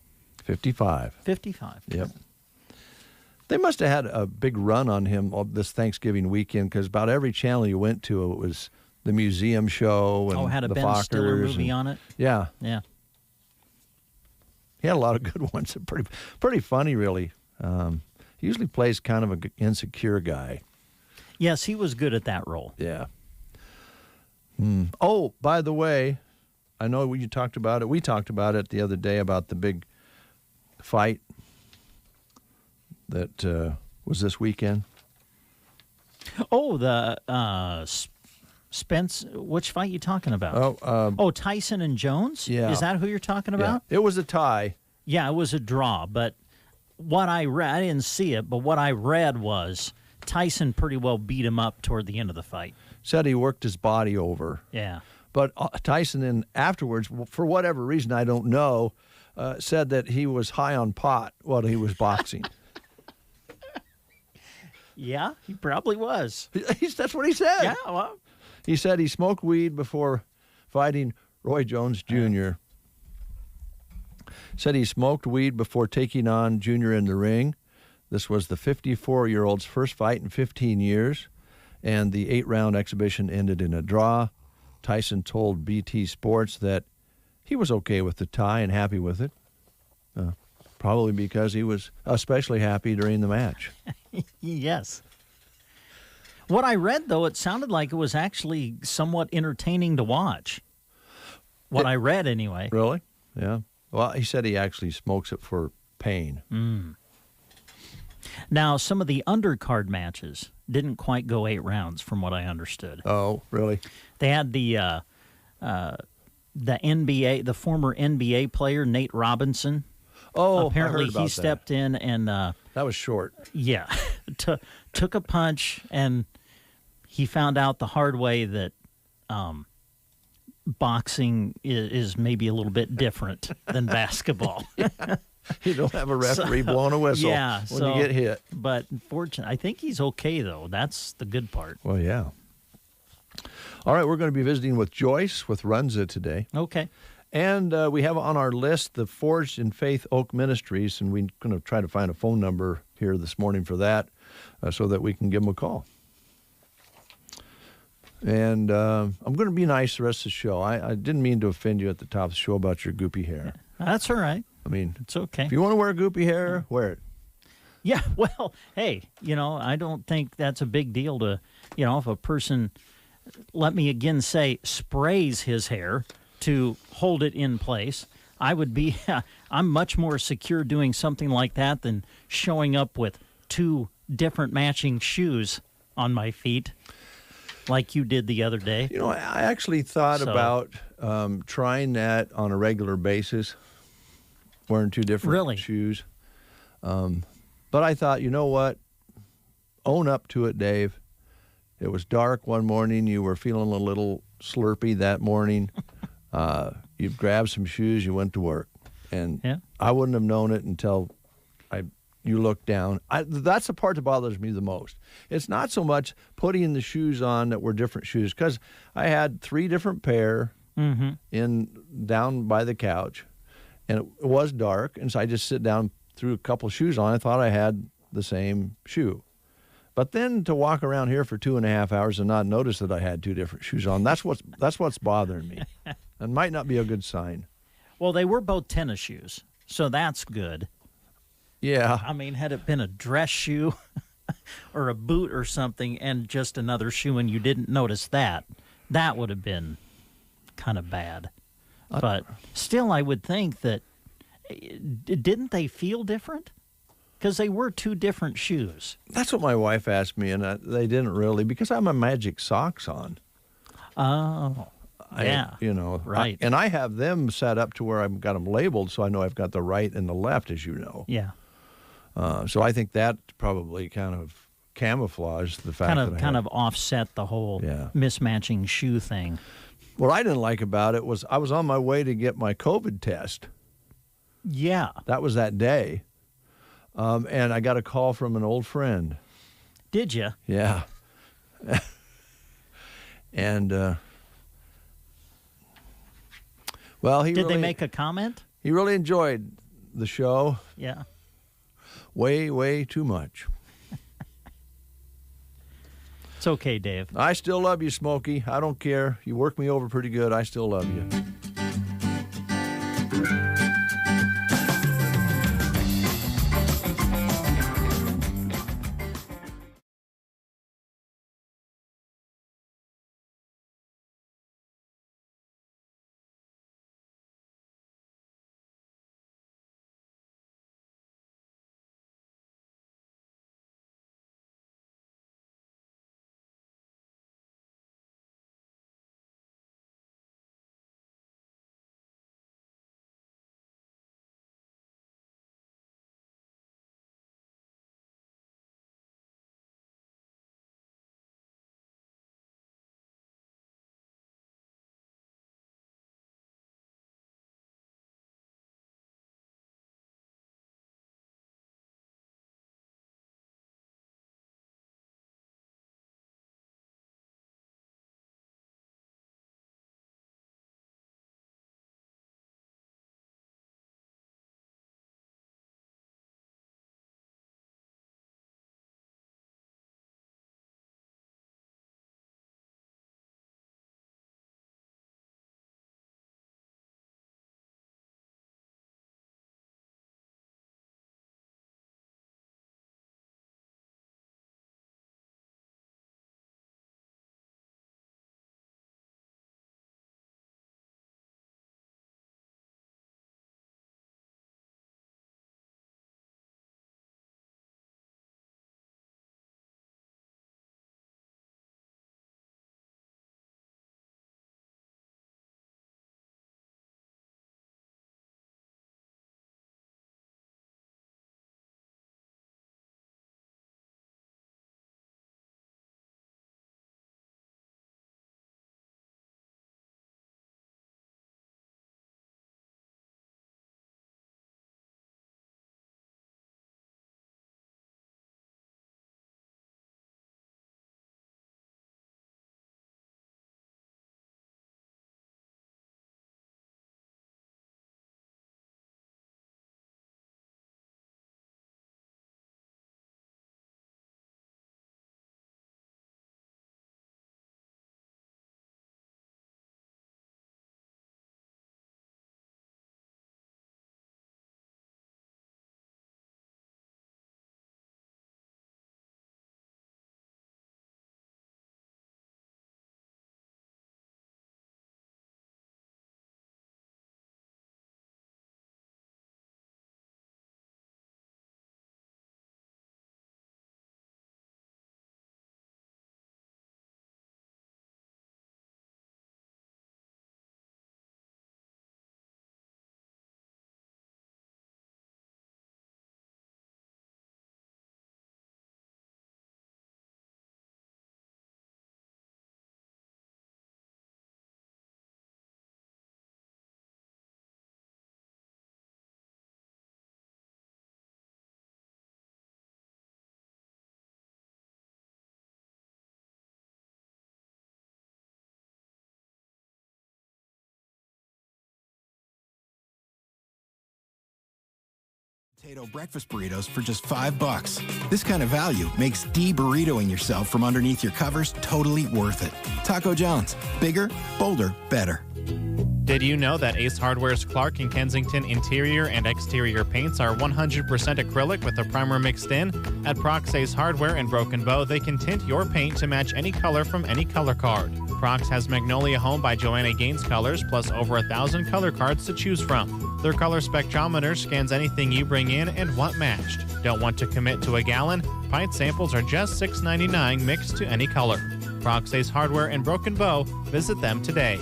55.
55.
Yep. They must have had a big run on him this Thanksgiving weekend because about every channel you went to, it was the museum show and
had a
the
Ben
Fockers
Stiller movie on it?
Yeah.
Yeah.
He had a lot of good ones. Pretty funny, really. He usually plays kind of an insecure guy.
Yes, he was good at that role.
Yeah. Oh, by the way, I know you talked about it. We talked about it the other day about the big fight that was this weekend.
Oh, the Spence. Which fight you talking about? Tyson and Jones?
Yeah.
Is that who you're talking about?
Yeah. It was a tie.
Yeah, it was a draw. But what I read, I didn't see it, but what I read was Tyson pretty well beat him up toward the end of the fight.
Said he worked his body over.
Yeah.
But Tyson then afterwards, for whatever reason I don't know, said that he was high on pot while he was boxing.
Yeah, he probably was.
That's what he said.
Yeah, well.
He said he smoked weed before fighting Roy Jones Jr. Said he smoked weed before taking on Jr. in the ring. This was the 54-year-old's first fight in 15 years, and the 8-round exhibition ended in a draw. Tyson told BT Sports that he was okay with the tie and happy with it, probably because he was especially happy during the match.
Yes. What I read, though, it sounded like it was actually somewhat entertaining to watch. I read, anyway.
Really? Yeah. Well, he said he actually smokes it for pain.
Now, some of the undercard matches didn't quite go 8 rounds, from what I understood.
Oh, really?
They had the NBA, the former NBA player Nate Robinson.
Oh,
apparently
I heard about
he stepped in and
that was short.
Yeah, took a punch and he found out the hard way that boxing is maybe a little bit different than basketball.
You don't have a referee blowing a whistle when you get hit.
But fortunately, I think he's okay, though. That's the good part.
Well, yeah. All right, we're going to be visiting with Joyce with Runza today.
Okay.
And we have on our list the Forged in Faith Oak Ministries, and we're going to try to find a phone number here this morning for that so that we can give them a call. And I'm going to be nice the rest of the show. I didn't mean to offend you at the top of the show about your goopy hair.
That's all right.
I mean,
it's okay.
If you want to wear goopy hair, wear it.
Yeah, well, hey, I don't think that's a big deal to, if a person, let me again say, sprays his hair to hold it in place, I'm much more secure doing something like that than showing up with 2 different matching shoes on my feet like you did the other day.
I actually thought about trying that on a regular basis, wearing 2 different shoes. But I thought, you know what? Own up to it, Dave. It was dark one morning. You were feeling a little slurpy that morning. You grabbed some shoes. You went to work. And I wouldn't have known it until you looked down. That's the part that bothers me the most. It's not so much putting the shoes on that were different shoes, because I had 3 different pair down by the couch, and it was dark, and so I just sit down, threw a couple shoes on. I thought I had the same shoe. But then to walk around here for 2.5 hours and not notice that I had 2 different shoes on, that's what's bothering me. It might not be a good sign.
Well, they were both tennis shoes, so that's good.
Yeah.
I mean, had it been a dress shoe or a boot or something and just another shoe and you didn't notice that would have been kind of bad. But still, I would think that, didn't they feel different? Because they were 2 different shoes.
That's what my wife asked me, and they didn't really, because I have my Magic socks on.
Oh, yeah.
Right. And I have them set up to where I've got them labeled, so I know I've got the right and the left, as you know.
Yeah.
So I think that probably kind of camouflaged the fact that
kind of offset the whole mismatching shoe thing.
What I didn't like about it was I was on my way to get my COVID test.
Yeah.
That was that day. And I got a call from an old friend.
Did you?
Yeah. And, well,
Did they make a comment?
He really enjoyed the show.
Yeah.
Way, way too much.
It's okay, Dave.
I still love you, Smokey. I don't care. You work me over pretty good. I still love you.
Potato breakfast burritos for just $5. This kind of value makes de-burritoing yourself from underneath your covers totally worth it. Taco John's. Bigger, bolder, better.
Did you know that Ace Hardware's Clark and Kensington interior and exterior paints are 100% acrylic with a primer mixed in? At Prox Ace Hardware in Broken Bow, they can tint your paint to match any color from any color card. Prox has Magnolia Home by Joanna Gaines colors, plus over 1,000 color cards to choose from. Their color spectrometer scans anything you bring in and want matched. Don't want to commit to a gallon? Pint samples are just $6.99 mixed to any color. Prox Ace Hardware in Broken Bow. Visit them today.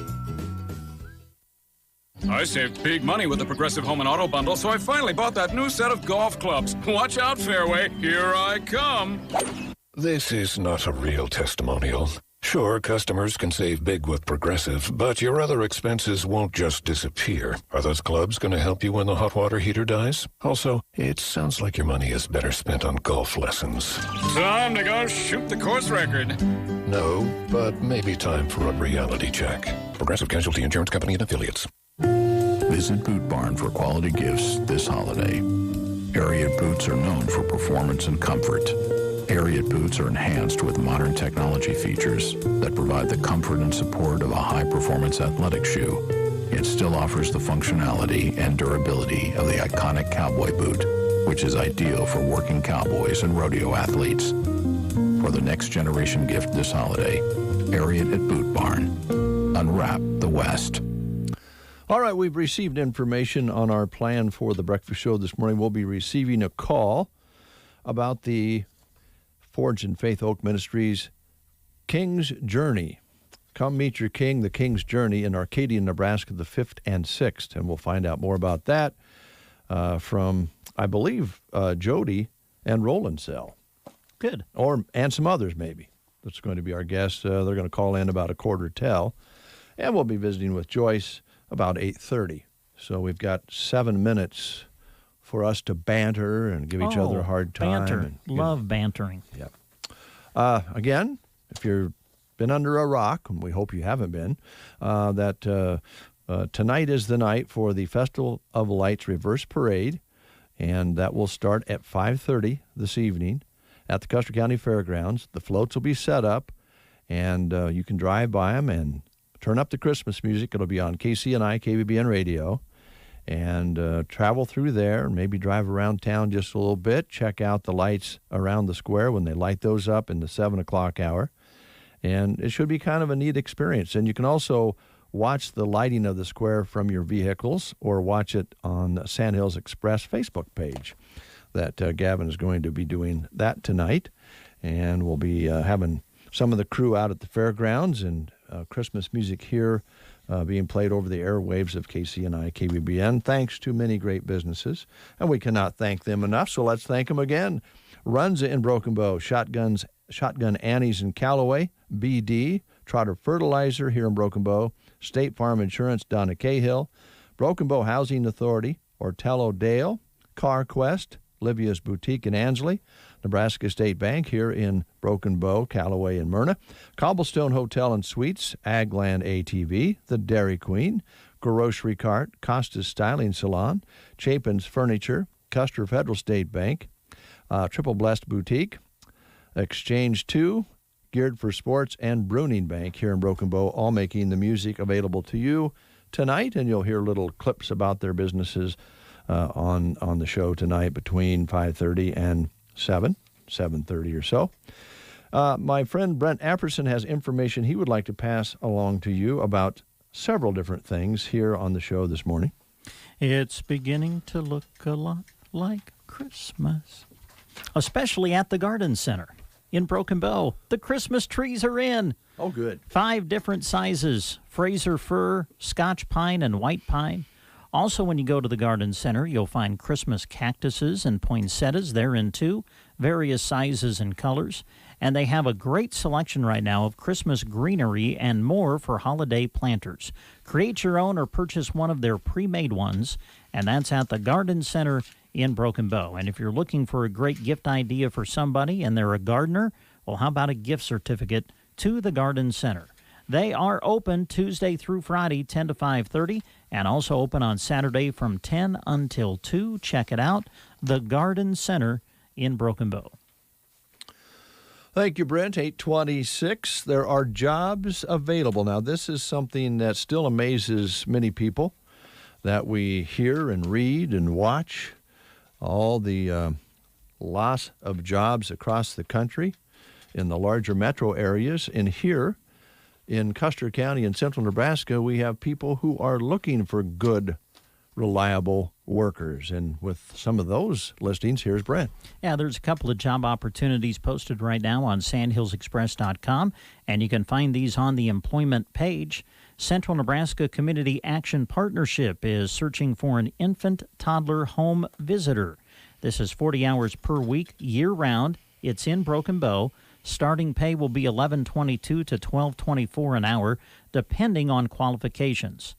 I saved big money with the Progressive Home and Auto Bundle, so I finally bought that new set of golf clubs. Watch out, Fairway. Here I come.
This is not a real testimonial. Sure, customers can save big with Progressive, but your other expenses won't just disappear. Are those clubs going to help you when the hot water heater dies? Also, it sounds like your money is better spent on golf lessons.
Time to go shoot the course record.
No, but maybe time for a reality check. Progressive Casualty Insurance Company and Affiliates.
Visit Boot Barn for quality gifts this holiday. Ariat boots are known for performance and comfort. Ariat boots are enhanced with modern technology features that provide the comfort and support of a high-performance athletic shoe. It still offers the functionality and durability of the iconic cowboy boot, which is ideal for working cowboys and rodeo athletes. For the next generation gift this holiday, Ariat at Boot Barn. Unwrap the West.
All right, we've received information on our plan for the breakfast show this morning. We'll be receiving a call about the Forge and Faith Oak Ministries King's Journey. Come meet your king, the King's Journey in Arcadia, Nebraska, the 5th and 6th. And we'll find out more about that from, I believe, Jody and Roland Cell.
Good.
And some others, maybe. That's going to be our guest. They're going to call in about 1:15. And we'll be visiting with Joyce about 8:30. So we've got 7 minutes for us to banter and give each other a hard time.
Banter. Love bantering.
Yep. Again, if you've been under a rock, and we hope you haven't been, tonight is the night for the Festival of Lights Reverse Parade, and that will start at 5:30 this evening at the Custer County Fairgrounds. The floats will be set up, and you can drive by them and turn up the Christmas music. It'll be on KCNI, KBBN radio, and travel through there, maybe drive around town just a little bit, check out the lights around the square when they light those up in the 7 o'clock hour. And it should be kind of a neat experience. And you can also watch the lighting of the square from your vehicles or watch it on the Sandhills Express Facebook page. That Gavin is going to be doing that tonight. And we'll be having some of the crew out at the fairgrounds and Christmas music here being played over the airwaves of KCNI, KBBN, thanks to many great businesses. And we cannot thank them enough, so let's thank them again. Runza in Broken Bow, Shotgun Annie's in Callaway, BD, Trotter Fertilizer here in Broken Bow, State Farm Insurance down at Cahill, Broken Bow Housing Authority, Ortello Dale, CarQuest, Livia's Boutique in Ansley, Nebraska State Bank here in Broken Bow, Callaway, and Myrna, Cobblestone Hotel and Suites, Agland ATV, The Dairy Queen, Grocery Cart, Costa's Styling Salon, Chapin's Furniture, Custer Federal State Bank, Triple Blessed Boutique, Exchange 2, Geared for Sports, and Bruning Bank here in Broken Bow, all making the music available to you tonight, and you'll hear little clips about their businesses on the show tonight between 5:30 and 7:30 or so. My friend Brent Apperson has information he would like to pass along to you about several different things here on the show this morning.
It's beginning to look a lot like Christmas, especially at the Garden Center in Broken Bow. The Christmas trees are in.
Oh, good. 5
different sizes: Fraser fir, Scotch pine, and white pine. Also, when you go to the Garden Center, you'll find Christmas cactuses and poinsettias. They're in too, various sizes and colors. And they have a great selection right now of Christmas greenery and more for holiday planters. Create your own or purchase one of their pre-made ones, and that's at the Garden Center in Broken Bow. And if you're looking for a great gift idea for somebody and they're a gardener, well, how about a gift certificate to the Garden Center? They are open Tuesday through Friday, 10 to 5:30, and also open on Saturday from 10 until 2. Check it out, the Garden Center in Broken Bow.
Thank you, Brent. 8:26. There are jobs available. Now, this is something that still amazes many people, that we hear and read and watch. All the loss of jobs across the country in the larger metro areas. And here in Custer County in central Nebraska, we have people who are looking for good, reliable workers. And with some of those listings, here's Brent.
Yeah, there's a couple of job opportunities posted right now on sandhillsexpress.com, and you can find these on the employment page. Central Nebraska Community Action Partnership is searching for an infant-toddler home visitor. This is 40 hours per week, year-round. It's in Broken Bow. Starting pay will be $11.22 to $12.24 an hour, depending on qualifications.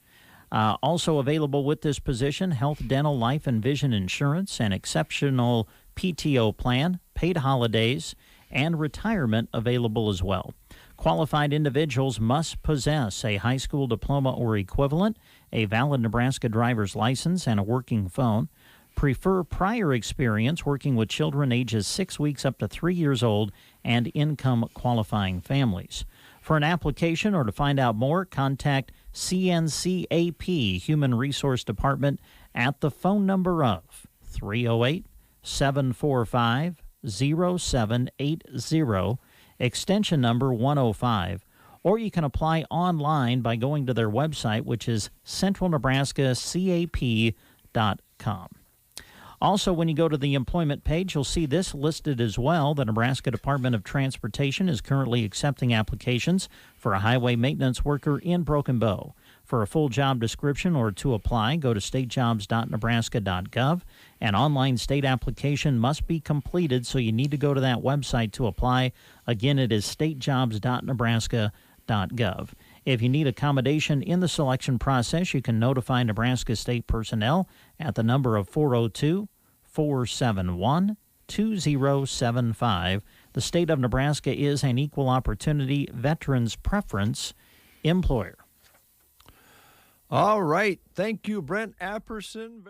Also available with this position, health, dental, life, and vision insurance, an exceptional PTO plan, paid holidays, and retirement available as well. Qualified individuals must possess a high school diploma or equivalent, a valid Nebraska driver's license, and a working phone. Prefer prior experience working with children ages 6 weeks up to 3 years old and income qualifying families. For an application or to find out more, contact CNCAP Human Resource Department at the phone number of 308-745-0780, extension number 105, or you can apply online by going to their website, which is centralnebraskacap.com. Also, when you go to the employment page, you'll see this listed as well. The Nebraska Department of Transportation is currently accepting applications for a highway maintenance worker in Broken Bow. For a full job description or to apply, go to statejobs.nebraska.gov. An online state application must be completed, so you need to go to that website to apply. Again, it is statejobs.nebraska.gov. If you need accommodation in the selection process, you can notify Nebraska State personnel at the number of 402-471-2075. The state of Nebraska is an equal opportunity veterans preference employer.
All right. Thank you, Brent Apperson.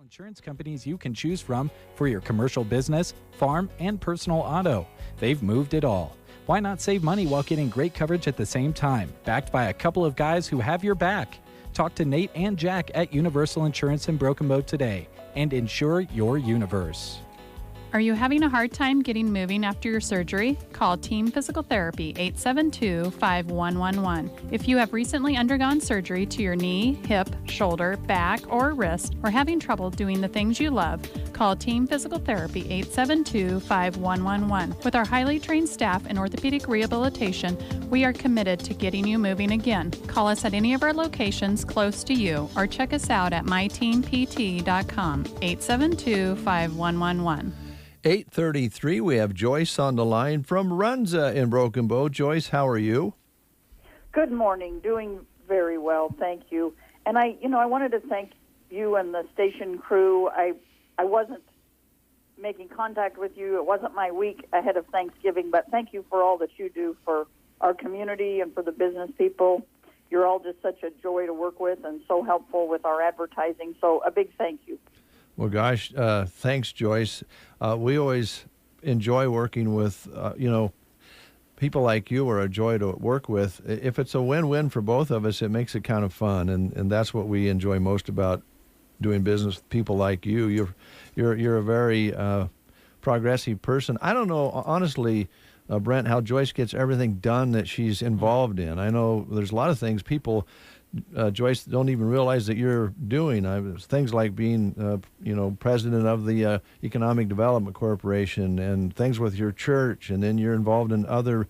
Insurance companies you can choose from for your commercial business, farm, and personal auto. They've moved it all. Why not save money while getting great coverage at the same time, backed by a couple of guys who have your back? Talk to Nate and Jack at Universal Insurance in Broken Bow today and insure your universe.
Are you having a hard time getting moving after your surgery? Call Team Physical Therapy 872-5111. If you have recently undergone surgery to your knee, hip, shoulder, back, or wrist, or having trouble doing the things you love, call Team Physical Therapy 872-5111. With our highly trained staff in orthopedic rehabilitation, we are committed to getting you moving again. Call us at any of our locations close to you or check us out at myteampt.com 872-5111.
8:33. We have Joyce on the line from Runza in Broken Bow. Joyce, how are you?
Good morning. Doing very well, thank you. And I wanted to thank you and the station crew. I wasn't making contact with you. It wasn't my week ahead of Thanksgiving, but thank you for all that you do for our community and for the business people. You're all just such a joy to work with and so helpful with our advertising. So a big thank you.
Well, gosh, thanks, Joyce. We always enjoy working with, people like you are a joy to work with. If it's a win-win for both of us, it makes it kind of fun, and that's what we enjoy most about doing business with people like you. You're a very progressive person. I don't know, honestly, Brent, how Joyce gets everything done that she's involved in. I know there's a lot of things people, Joyce, don't even realize that you're doing. Things like being, president of the Economic Development Corporation, and things with your church, and then you're involved in other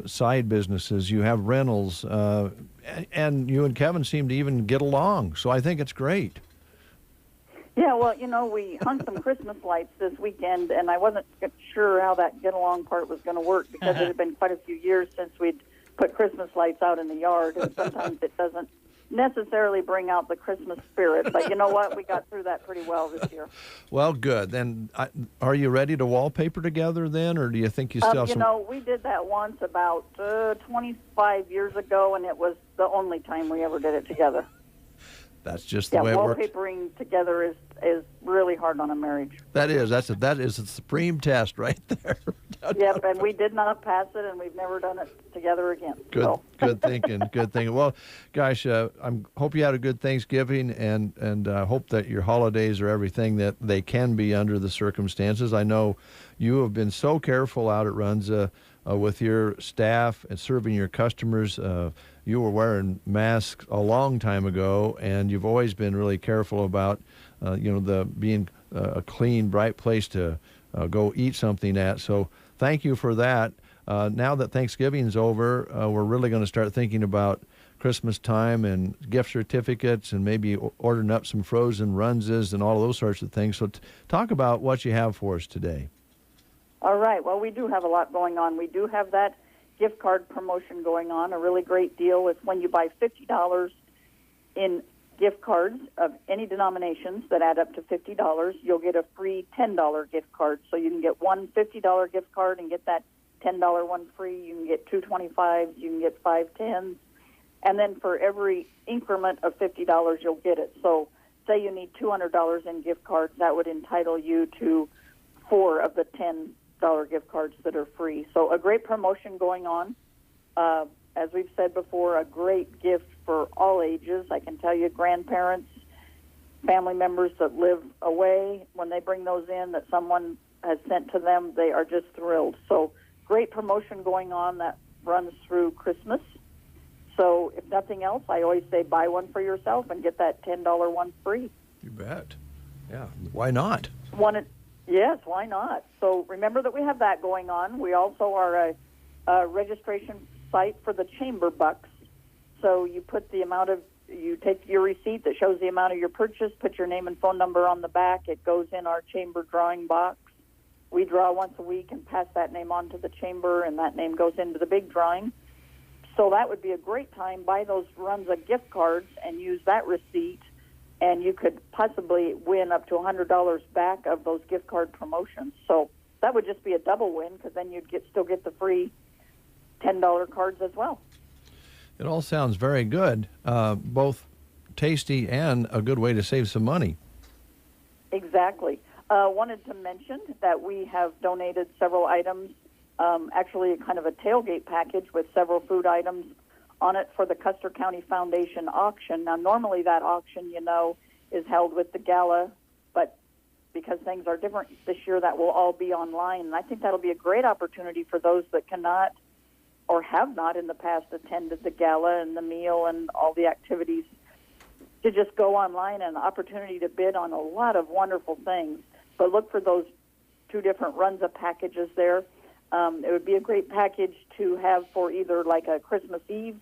side businesses. You have rentals, and you and Kevin seem to even get along. So I think it's great.
Yeah, well, we hung some Christmas lights this weekend, and I wasn't sure how that get-along part was going to work because it had been quite a few years since we'd put Christmas lights out in the yard, and sometimes it doesn't necessarily bring out the Christmas spirit. But you know what? We got through that pretty well this year.
Well, good. Then are you ready to wallpaper together then, or do you think you still have some...
we did that once about 25 years ago, and it was the only time we ever did it together.
That's just the way it works.
Wallpapering together is really hard on a marriage.
That is a supreme test right there.
Yep, and we did not pass it, and we've never done it together again.
Good thinking. Good thinking. Well, gosh, I hope you had a good Thanksgiving, and hope that your holidays are everything that they can be under the circumstances. I know you have been so careful out at Runza with your staff and serving your customers. You were wearing masks a long time ago, and you've always been really careful about, the being a clean, bright place to go eat something at. So thank you for that. Now that Thanksgiving's over, we're really going to start thinking about Christmas time and gift certificates and maybe ordering up some frozen Runzas and all of those sorts of things. So talk about what you have for us today.
All right. Well, we do have a lot going on. We do have that gift card promotion going on. A really great deal is when you buy $50 in gift cards of any denominations that add up to $50, you'll get a free $10 gift card. So you can get one $50 gift card and get that $10 one free. You can get two $25s. You can get 5 $10s. And then for every increment of $50, you'll get it. So say you need $200 in gift cards, that would entitle you to 4 of the $10 gift cards that are free. So a great promotion going on. As we've said before, a great gift for all ages. I can tell you grandparents, family members that live away, when they bring those in that someone has sent to them, they are just thrilled. So great promotion going on that runs through Christmas. So if nothing else, I always say buy one for yourself and get that $10 one free.
You bet. Yeah, why not?
Yes, why not? So remember that we have that going on. We also are a registration site for the Chamber Bucks. So you put you take your receipt that shows the amount of your purchase, put your name and phone number on the back. It goes in our Chamber drawing box. We draw once a week and pass that name on to the Chamber, and that name goes into the big drawing. So that would be a great time. Buy those Runza gift cards and use that receipt, and you could possibly win up to $100 back of those gift card promotions. So that would just be a double win, because then you'd still get the free $10 cards as well.
It all sounds very good, both tasty and a good way to save some money.
Exactly. Wanted to mention that we have donated several items, actually kind of a tailgate package with several food items on it for the Custer County Foundation auction. Now, normally that auction, is held with the gala, but because things are different this year, that will all be online. And I think that'll be a great opportunity for those that cannot or have not in the past attended the gala and the meal and all the activities to just go online and an opportunity to bid on a lot of wonderful things. But look for those 2 different Runza packages there. It would be a great package to have for either like a Christmas Eve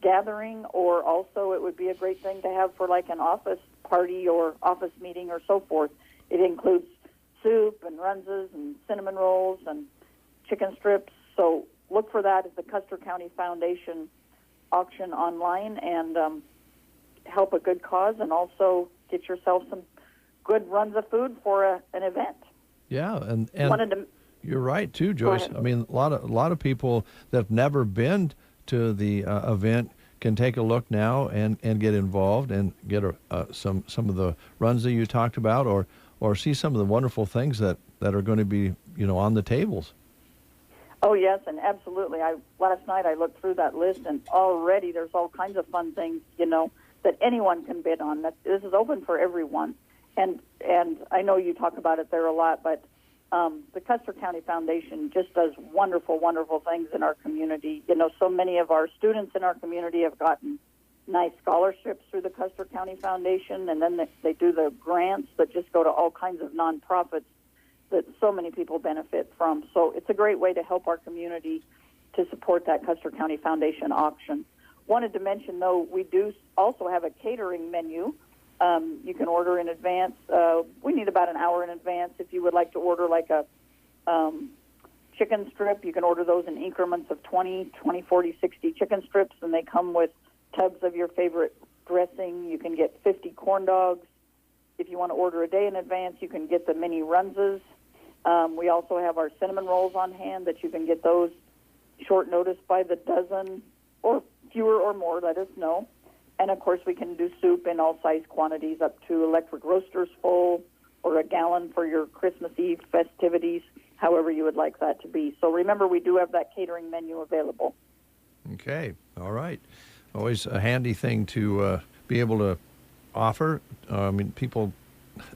gathering, or also it would be a great thing to have for like an office party or office meeting or so forth. It includes soup and Runzas and cinnamon rolls and chicken strips. So look for that at the Custer County Foundation auction online and help a good cause, and also get yourself some good Runza food for an event.
Yeah, and
Wanted to,
you're right too, Joyce. I mean, a lot of people that have never been to the event can take a look now and get involved and get some of the Runza you talked about, or see some of the wonderful things that are going to be on the tables.
Oh, yes, and absolutely. Last night I looked through that list, and already there's all kinds of fun things, that anyone can bid on. This is open for everyone. And I know you talk about it there a lot, but the Custer County Foundation just does wonderful, wonderful things in our community. So many of our students in our community have gotten nice scholarships through the Custer County Foundation, and then they do the grants that just go to all kinds of nonprofits that so many people benefit from. So it's a great way to help our community to support that Custer County Foundation auction. Wanted to mention, though, we do also have a catering menu. You can order in advance. We need about an hour in advance. If you would like to order like a chicken strip, you can order those in increments of 20, 40, 60 chicken strips, and they come with tubs of your favorite dressing. You can get 50 corn dogs. If you want to order a day in advance, you can get the mini Runzas. We also have our cinnamon rolls on hand that you can get those short notice by the dozen, or fewer or more, let us know. And, of course, we can do soup in all size quantities up to electric roasters full or a gallon for your Christmas Eve festivities, however you would like that to be. So remember, we do have that catering menu available.
Okay. All right. Always a handy thing to be able to offer. People,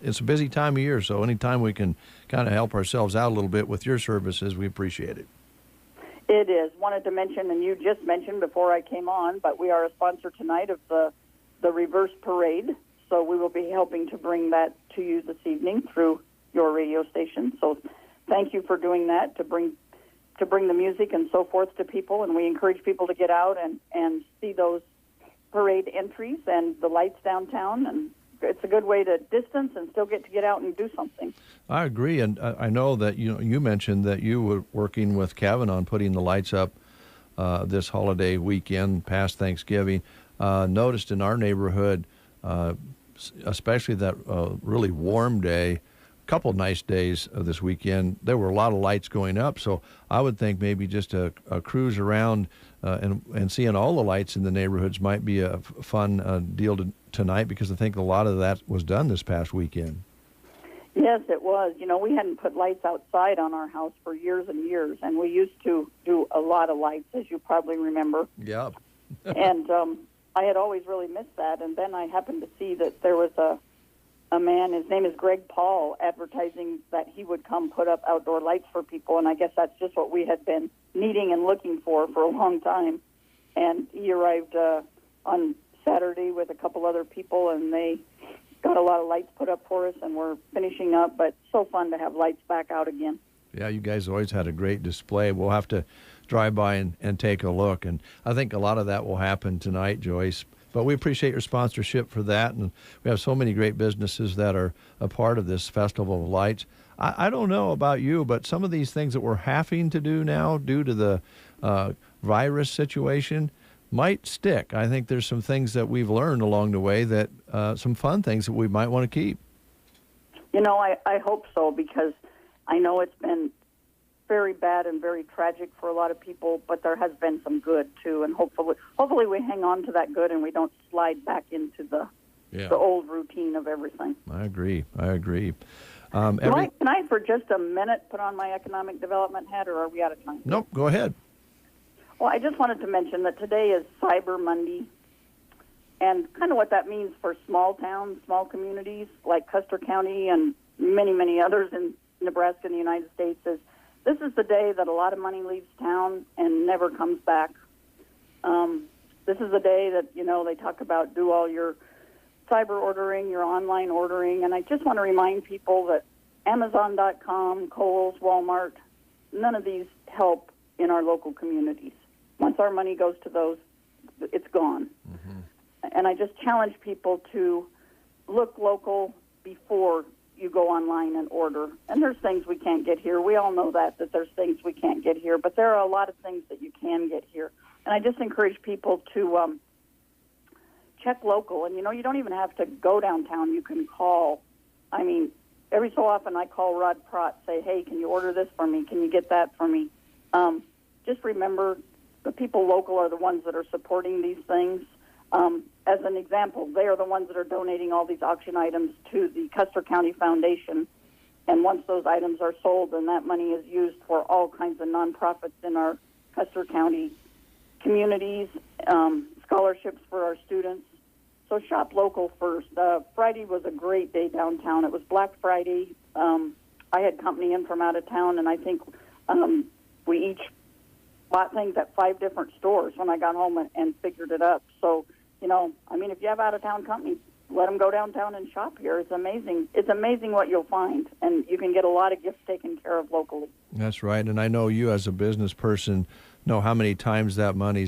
it's a busy time of year, so anytime we can kind of help ourselves out a little bit with your services, we appreciate it.
It is. Wanted to mention, and you just mentioned before I came on, but we are a sponsor tonight of the Reverse Parade. So we will be helping to bring that to you this evening through your radio station. So thank you for doing that, to bring the music and so forth to people. And we encourage people to get out and see those parade entries and the lights downtown. And it's a good way to distance and still get out and do something. I
agree, and I know that you mentioned that you were working with Kevin on putting the lights up this holiday weekend past Thanksgiving. Noticed in our neighborhood, especially that really warm day, couple nice days of this weekend, there were a lot of lights going up. So I would think maybe just a cruise around and seeing all the lights in the neighborhoods might be a fun deal tonight, because I think a lot of that was done this past weekend.
Yes, it was. We hadn't put lights outside on our house for years and years, and we used to do a lot of lights, as you probably remember.
Yep.
And I had always really missed that, and then I happened to see that there was a man, his name is Greg Paul, advertising that he would come put up outdoor lights for people, and I guess that's just what we had been needing and looking for a long time. And he arrived on Saturday with a couple other people, and they got a lot of lights put up for us, and we're finishing up, but so fun to have lights back out again.
Yeah, you guys always had a great display. We'll have to drive by and take a look, and I think a lot of that will happen tonight, Joyce. But we appreciate your sponsorship for that, and we have so many great businesses that are a part of this Festival of Lights. I don't know about you, but some of these things that we're having to do now due to the virus situation might stick. I think there's some things that we've learned along the way, that some fun things that we might want to keep.
I hope so, because I know it's been very bad and very tragic for a lot of people, but there has been some good too, and hopefully we hang on to that good and we don't slide back into the the old routine of everything.
I agree.
Can I, for just a minute, put on my economic development hat, or are we out of time?
Nope, go ahead.
Well, I just wanted to mention that today is Cyber Monday, and kind of what that means for small towns, small communities like Custer County and many, many others in Nebraska and the United States is this is the day that a lot of money leaves town and never comes back. This is the day that, they talk about do all your cyber ordering, your online ordering, and I just want to remind people that Amazon.com, Kohl's, Walmart, none of these help in our local communities. Once our money goes to those, it's gone. And I just challenge people to look local before you go online and order. And there's things we can't get here. We all know that there's things we can't get here, but there are a lot of things that you can get here. And I just encourage people to check local. And, you don't even have to go downtown. You can call. I mean, every so often I call Rod Prott, say, hey, can you order this for me? Can you get that for me? Just remember, the people local are the ones that are supporting these things. As an example, they are the ones that are donating all these auction items to the Custer County Foundation. And once those items are sold, then that money is used for all kinds of nonprofits in our Custer County communities, scholarships for our students. So shop local first. Friday was a great day downtown. It was Black Friday. I had company in from out of town, and I think we each bought things at 5 different stores when I got home and figured it up. So, if you have out-of-town companies, let them go downtown and shop here. It's amazing. It's amazing what you'll find, and you can get a lot of gifts taken care of locally.
That's right, and I know you as a business person know how many times that money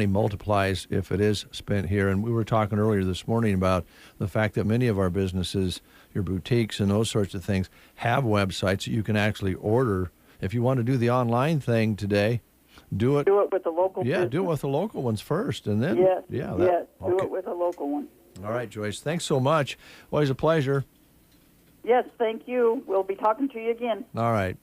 multiplies if it is spent here. And we were talking earlier this morning about the fact that many of our businesses, your boutiques and those sorts of things, have websites that you can actually order. If you want to do the online thing today, do it
with the local business.
do it with the local ones first, and then
do it with a local one.
All right, Joyce, thanks so much. Always a pleasure.
Yes, thank you. We'll be talking to you again.
All right,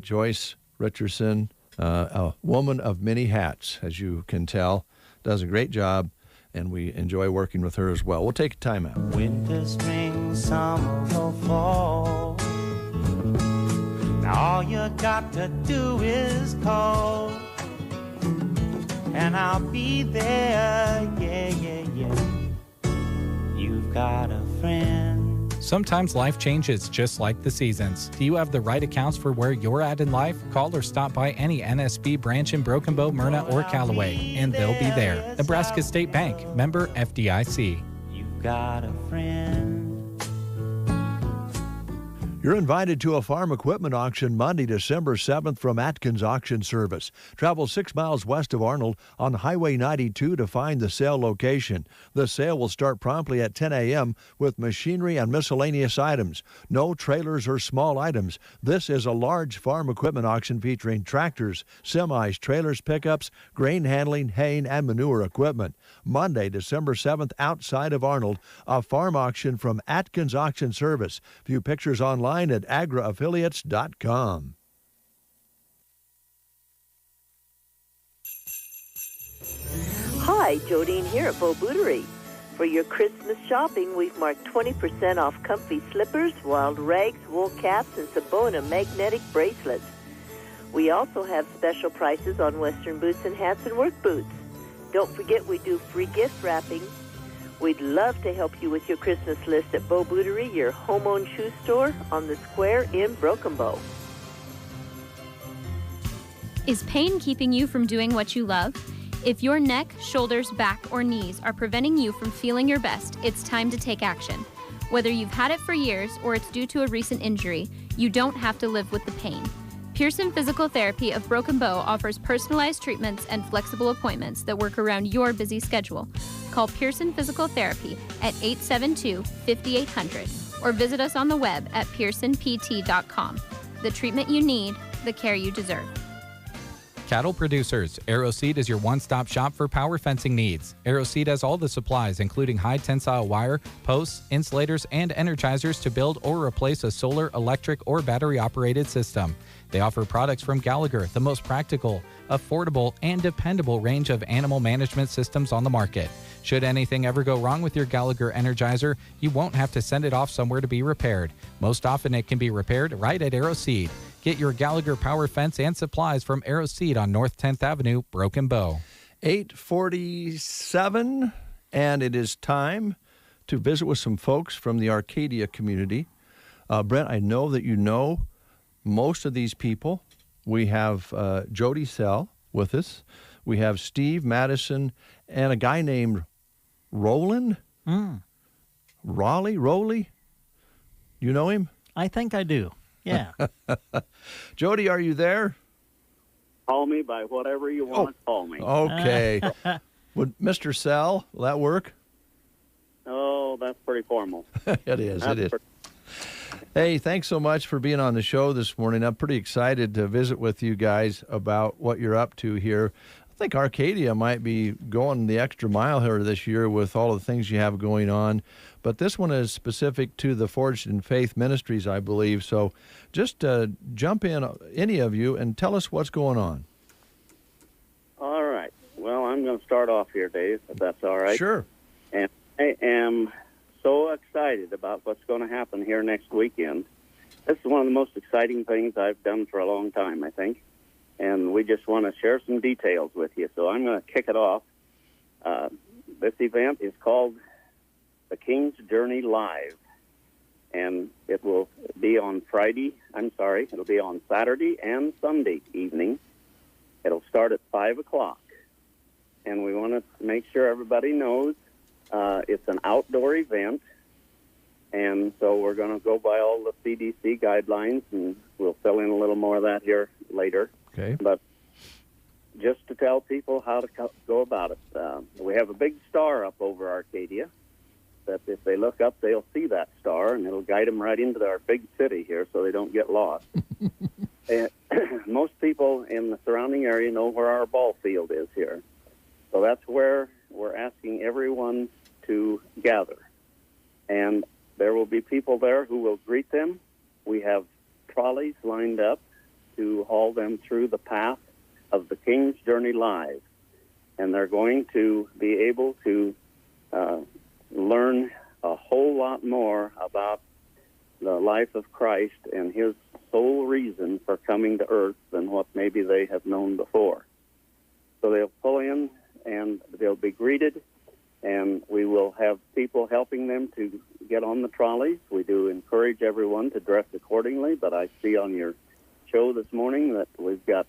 Joyce Richardson, a woman of many hats, as you can tell, does a great job, and we enjoy working with her as well. We'll take a time out.
Winter, spring, summer, or fall. Now all you got to do is call, and I'll be there, yeah. You've got a friend.
Sometimes life changes just like the seasons. Do you have the right accounts for where you're at in life? Call or stop by any NSB branch in Broken Bow, Myrna, or Callaway, and they'll be there. Nebraska State Bank, member FDIC.
You've got a friend.
You're invited to a farm equipment auction Monday, December 7th from Atkins Auction Service. Travel 6 miles west of Arnold on Highway 92 to find the sale location. The sale will start promptly at 10 a.m. with machinery and miscellaneous items. No trailers or small items. This is a large farm equipment auction featuring tractors, semis, trailers, pickups, grain handling, haying, and manure equipment. Monday, December 7th, outside of Arnold, a farm auction from Atkins Auction Service. View pictures online at agraaffiliates.com.
Hi, Jodine here at Beau Bootery. For your Christmas shopping, we've marked 20% off comfy slippers, wild rags, wool caps, and Sabona magnetic bracelets. We also have special prices on Western boots and hats and work boots. Don't forget we do free gift wrapping. We'd love to help you with your Christmas list at Beau Bootery, your home-owned shoe store on the square in Broken Bow.
Is pain keeping you from doing what you love? If your neck, shoulders, back, or knees are preventing you from feeling your best, it's time to take action. Whether you've had it for years or it's due to a recent injury, you don't have to live with the pain. Pearson Physical Therapy of Broken Bow offers personalized treatments and flexible appointments that work around your busy schedule. Call Pearson Physical Therapy at 872-5800 or visit us on the web at pearsonpt.com. The treatment you need, the care you deserve.
Cattle producers, AeroSeed is your one-stop shop for power fencing needs. AeroSeed has all the supplies, including high-tensile wire, posts, insulators, and energizers to build or replace a solar, electric, or battery-operated system. They offer products from Gallagher, the most practical, affordable, and dependable range of animal management systems on the market. Should anything ever go wrong with your Gallagher Energizer, you won't have to send it off somewhere to be repaired. Most often it can be repaired right at AeroSeed. Get your Gallagher power fence and supplies from AeroSeed on North 10th Avenue, Broken Bow.
8:47, and it is time to visit with some folks from the Arcadia community. Brent, I know that you know most of these people. We have Jody Sell with us. We have Steve Madison and a guy named Roland? Rowley? You know him?
I think I do. Yeah.
Jody, are you there?
Call me by whatever you want to call me.
Okay. Would Mr. Sell, will that work?
Oh, that's pretty formal.
It is. Hey, thanks so much for being on the show this morning. I'm pretty excited to visit with you guys about what you're up to here. I think Arcadia might be going the extra mile here this year with all of the things you have going on. But this one is specific to the Forged in Faith Ministries, I believe. So just jump in, any of you, and tell us what's going on.
All right. Well, I'm going to start off here, Dave, if that's all right.
Sure.
And I am so excited about what's going to happen here next weekend. This is one of the most exciting things I've done for a long time, I think. And we just want to share some details with you. So I'm going to kick it off. This event is called The King's Journey Live. And it will be on it'll be on Saturday and Sunday evening. It'll start at 5 o'clock. And we want to make sure everybody knows it's an outdoor event. And so we're going to go by all the CDC guidelines, and we'll fill in a little more of that here later.
Okay.
But just to tell people how to go about it, we have a big star up over Arcadia that if they look up, they'll see that star, and it'll guide them right into our big city here so they don't get lost. And most people in the surrounding area know where our ball field is here. So that's where we're asking everyone to gather. And there will be people there who will greet them. We have trolleys lined up to haul them through the path of the King's Journey Live. And they're going to be able to learn a whole lot more about the life of Christ and his sole reason for coming to earth than what maybe they have known before. So they'll pull in and they'll be greeted, and we will have people helping them to get on the trolleys. We do encourage everyone to dress accordingly, but I see on your show this morning that we've got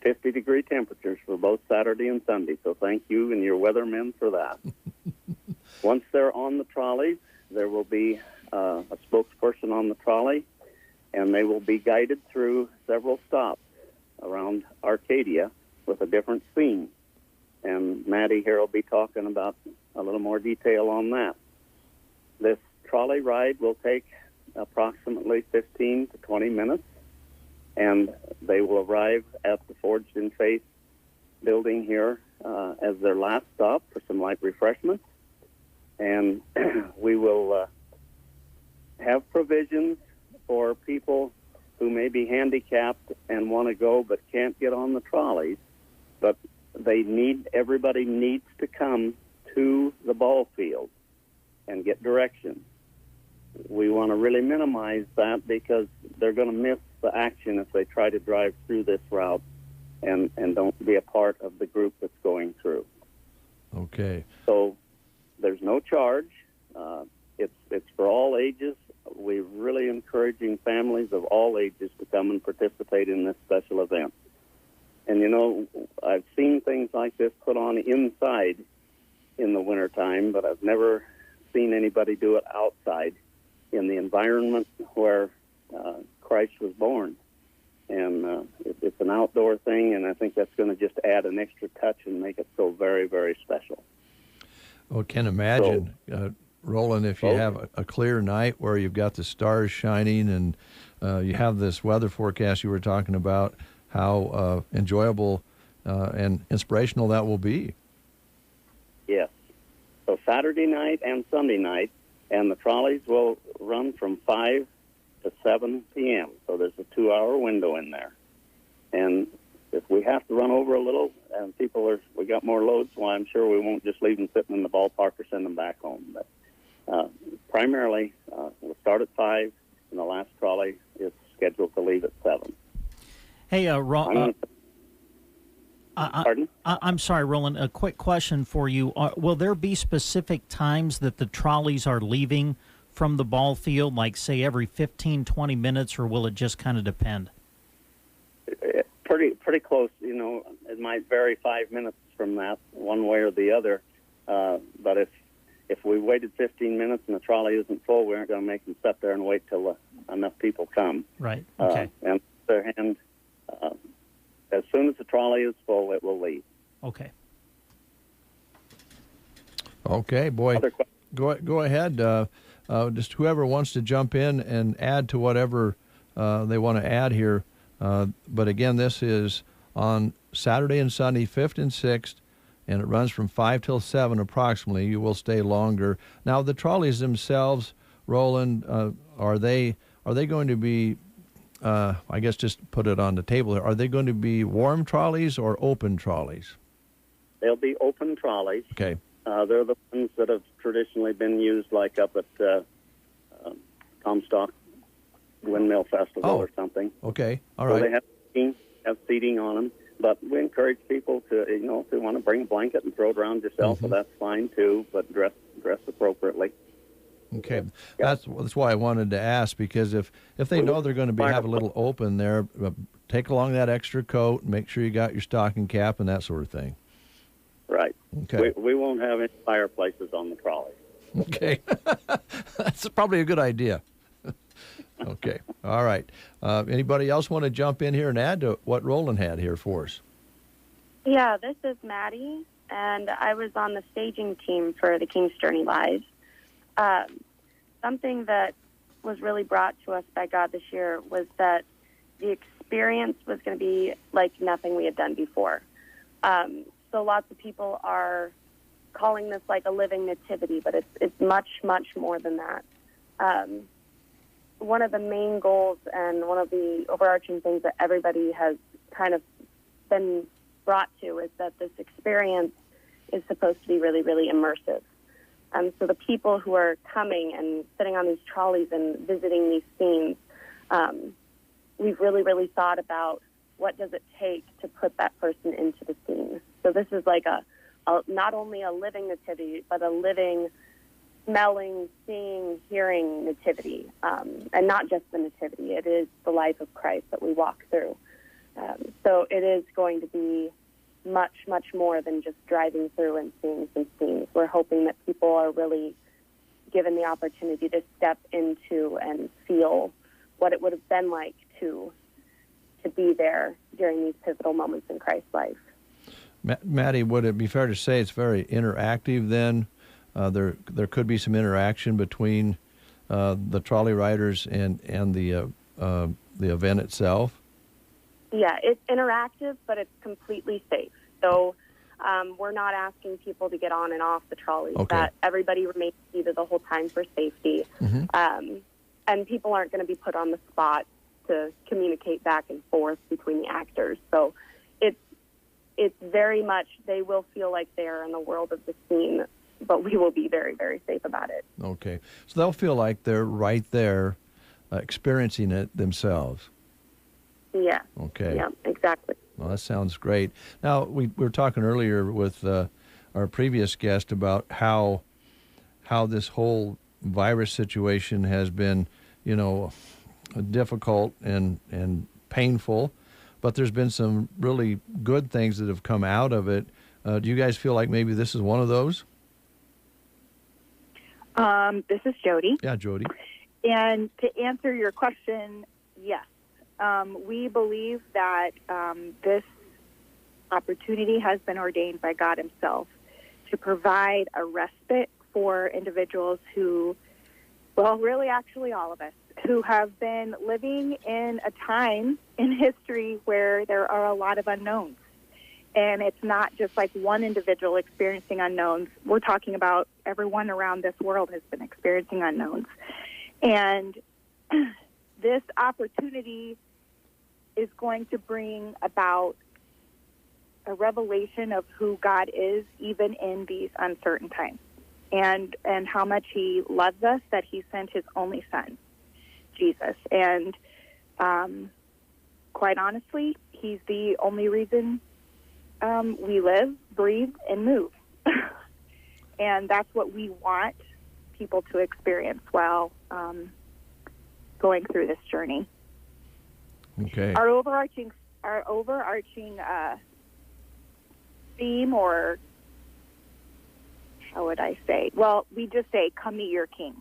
50-degree temperatures for both Saturday and Sunday, so thank you and your weathermen for that. Once they're on the trolleys, there will be a spokesperson on the trolley, and they will be guided through several stops around Arcadia with a different scene. And Maddie here will be talking about a little more detail on that. This trolley ride will take approximately 15 to 20 minutes, and they will arrive at the Forged in Faith building here as their last stop for some light refreshments. And we will have provisions for people who may be handicapped and want to go but can't get on the trolleys. But everybody needs to come to the ball field and get direction. We want to really minimize that because they're going to miss the action if they try to drive through this route and don't be a part of the group that's going through.
Okay.
So there's no charge. It's for all ages. We're really encouraging families of all ages to come and participate in this special event. And, you know, I've seen things like this put on inside in the wintertime, but I've never seen anybody do it outside in the environment where Christ was born. And it's an outdoor thing, and I think that's going to just add an extra touch and make it so very, very special.
Well, can imagine, Roland, if you have a clear night where you've got the stars shining and you have this weather forecast you were talking about, how enjoyable and inspirational that will be.
Yes. So Saturday night and Sunday night, and the trolleys will run from 5 to 7 p.m. So there's a 2-hour window in there. And if we have to run over a little and we got more loads, well, I'm sure we won't just leave them sitting in the ballpark or send them back home. But primarily, we'll start at 5, and the last trolley is scheduled to leave at 7.
Hey,
Pardon?
I'm sorry, Roland. A quick question for you. Will there be specific times that the trolleys are leaving from the ball field, like, say, every 15, 20 minutes, or will it just kind of depend?
Pretty close. You know, it might vary 5 minutes from that, one way or the other. But if we waited 15 minutes and the trolley isn't full, we aren't going to make them sit there and wait till enough people come.
Right. Okay.
And on the other hand, as soon as the trolley is full, it will leave.
Okay.
Okay, boy. Go ahead. Just whoever wants to jump in and add to whatever they want to add here. But again, this is on Saturday and Sunday, 5th and 6th, and it runs from 5 till 7 approximately. You will stay longer. Now, the trolleys themselves, Roland, are they going to be, I guess just put it on the table here, are they going to be warm trolleys or open trolleys?
They'll be open trolleys.
Okay.
They're the ones that have traditionally been used, like up at Comstock Windmill Festival or something.
Okay, all
so
right.
They have seating on them, but we encourage people to, if they want to bring a blanket and throw it around yourself, well, that's fine too, but dress appropriately.
Okay, that's why I wanted to ask, because if they know they're going to have a little open there, take along that extra coat, make sure you got your stocking cap and that sort of thing.
Right.
Okay.
We won't have any fireplaces on the trolley.
Okay, that's probably a good idea. Okay, all right. Anybody else want to jump in here and add to what Roland had here for us?
Yeah, this is Maddie, and I was on the staging team for the King's Journey Live. Something that was really brought to us by God this year was that the experience was going to be like nothing we had done before. So lots of people are calling this like a living nativity, but it's much, much more than that. One of the main goals and one of the overarching things that everybody has kind of been brought to is that this experience is supposed to be really, really immersive. So the people who are coming and sitting on these trolleys and visiting these scenes, we've really, really thought about what does it take to put that person into the scene. So this is like a not only a living nativity, but a living, smelling, seeing, hearing nativity, and not just the nativity. It is the life of Christ that we walk through. So it is going to be much, much more than just driving through and seeing some scenes. We're hoping that people are really given the opportunity to step into and feel what it would have been like to be there during these pivotal moments in Christ's life.
Maddie, would it be fair to say it's very interactive then? There could be some interaction between the trolley riders and the event itself?
Yeah, it's interactive, but it's completely safe. So we're not asking people to get on and off the trolleys.
Okay.
That everybody remains seated the whole time for safety. And people aren't going to be put on the spot to communicate back and forth between the actors. So it's very much, they will feel like they're in the world of the scene, but we will be very, very safe about it.
Okay. So they'll feel like they're right there experiencing it themselves.
Yeah.
Okay.
Yeah, exactly.
Well, that sounds great. Now, we were talking earlier with our previous guest about how this whole virus situation has been, difficult and painful, but there's been some really good things that have come out of it. Do you guys feel like maybe this is one of those?
This is Jody.
Yeah, Jody.
And to answer your question, yes. We believe that this opportunity has been ordained by God himself to provide a respite for individuals who, well, really actually all of us, who have been living in a time in history where there are a lot of unknowns. And it's not just like one individual experiencing unknowns. We're talking about everyone around this world has been experiencing unknowns. And this opportunity is going to bring about a revelation of who God is, even in these uncertain times, and how much He loves us, that He sent His only Son, Jesus. And quite honestly, He's the only reason we live, breathe, and move. And that's what we want people to experience while going through this journey.
Okay.
Our overarching theme, or how would I say? Well, we just say, "Come meet your King."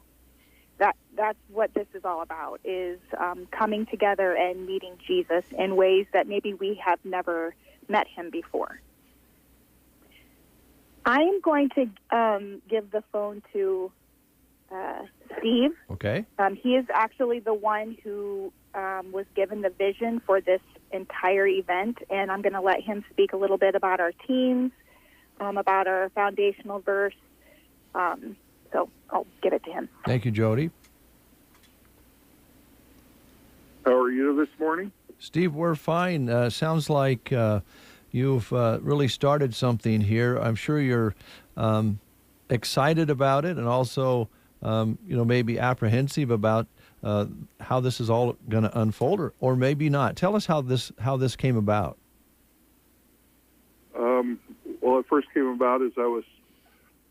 That's what this is all about, is coming together and meeting Jesus in ways that maybe we have never met Him before. I am going to give the phone to Steve.
Okay.
He is actually the one who was given the vision for this entire event, and I'm going to let him speak a little bit about our teams, about our foundational verse. So I'll give it to him.
Thank you, Jody.
How are you this morning?
Steve, we're fine. Sounds like you've really started something here. I'm sure you're excited about it, and also, maybe apprehensive about how this is all going to unfold, or maybe not. Tell us how this came about.
Well, it first came about as I was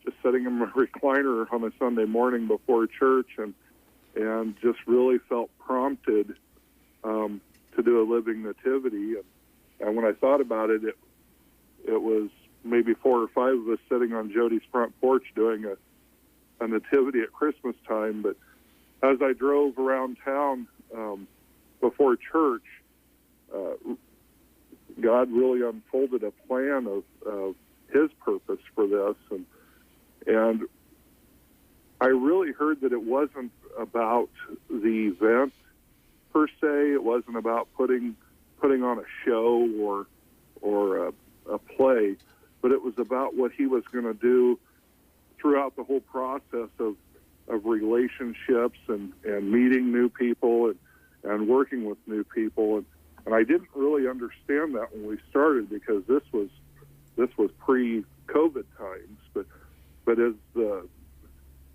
just sitting in my recliner on a Sunday morning before church, and just really felt prompted to do a living nativity. And when I thought about it, it was maybe 4 or 5 of us sitting on Jody's front porch doing a nativity at Christmas time. But as I drove around town before church, God really unfolded a plan of His purpose for this, and I really heard that it wasn't about the event per se. It wasn't about putting on a show or a play, but it was about what He was going to do throughout the whole process of relationships and meeting new people and working with new people. And I didn't really understand that when we started, because this was pre-COVID times. But as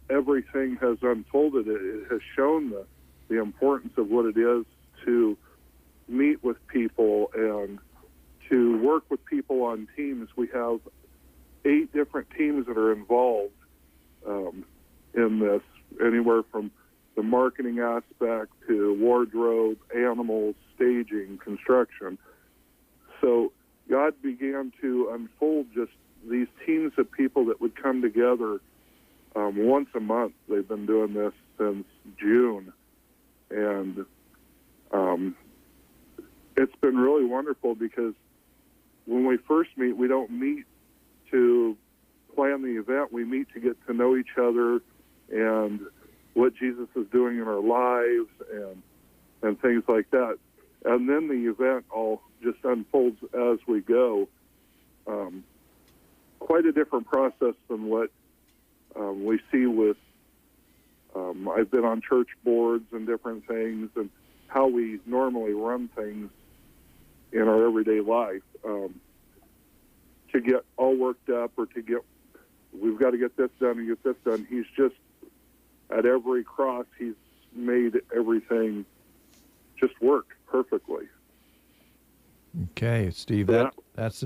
everything has unfolded, it has shown the importance of what it is to meet with people and to work with people on teams. We have 8 different teams that are involved in this, anywhere from the marketing aspect to wardrobe, animals, staging, construction. So God began to unfold just these teams of people that would come together once a month. They've been doing this since June, and it's been really wonderful, because when we first meet, we don't meet to plan the event. We meet to get to know each other and what Jesus is doing in our lives and things like that. And then the event all just unfolds as we go. Quite a different process than what we see with, I've been on church boards and different things, and how we normally run things in our everyday life. To get all worked up, or we've got to get this done and get this done. He's just, at every cross, He's made everything just work perfectly.
Okay, Steve, that's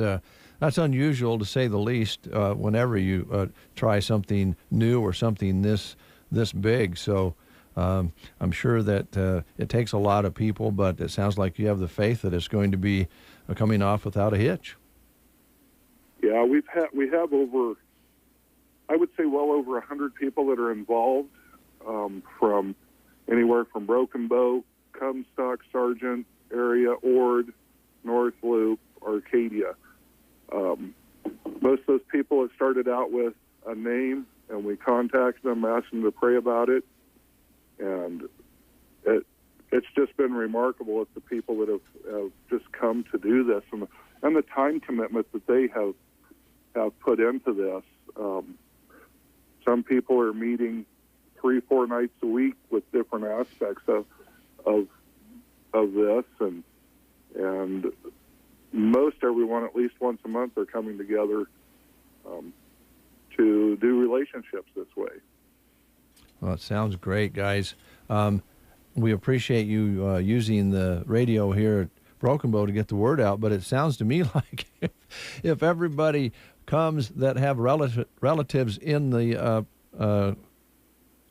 unusual, to say the least, whenever you try something new or something this big. So I'm sure that it takes a lot of people, but it sounds like you have the faith that it's going to be coming off without a hitch.
Yeah, we have over, I would say, well over 100 people that are involved, from anywhere from Broken Bow, Comstock, Sargent area, Ord, North Loop, Arcadia. Most of those people have started out with a name, and we contact them, ask them to pray about it, and it's just been remarkable at the people that have just come to do this. the time commitment that they have put into this. Some people are meeting 3-4 nights a week with different aspects of this, and most everyone at least once a month are coming together to do relationships this way.
Well, it sounds great, guys. We appreciate you using the radio here at Broken Bow to get the word out, but it sounds to me like if everybody comes that have relatives in the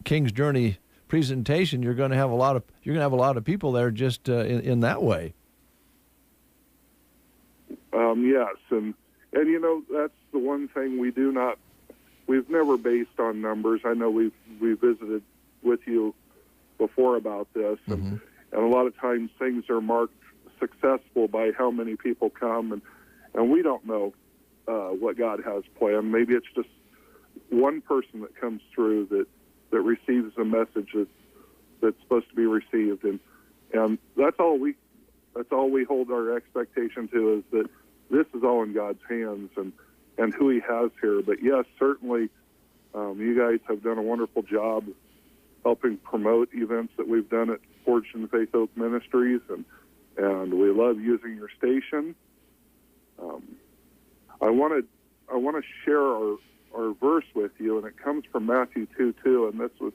King's Journey presentation, you're going to have a lot of people there just in that way.
Yes, and you know, that's the one thing we've never based on numbers. I know we visited with you before about this, and a lot of times things are marked successful by how many people come, and we don't know what God has planned. Maybe it's just one person that comes through that receives the message that's supposed to be received, and that's all we hold our expectation to, is that this is all in God's hands and who He has here. But yes, certainly, you guys have done a wonderful job helping promote events that we've done at Fortune Faith Oak Ministries, and we love using your station. I want to share our verse with you, and it comes from Matthew 2:2, and this was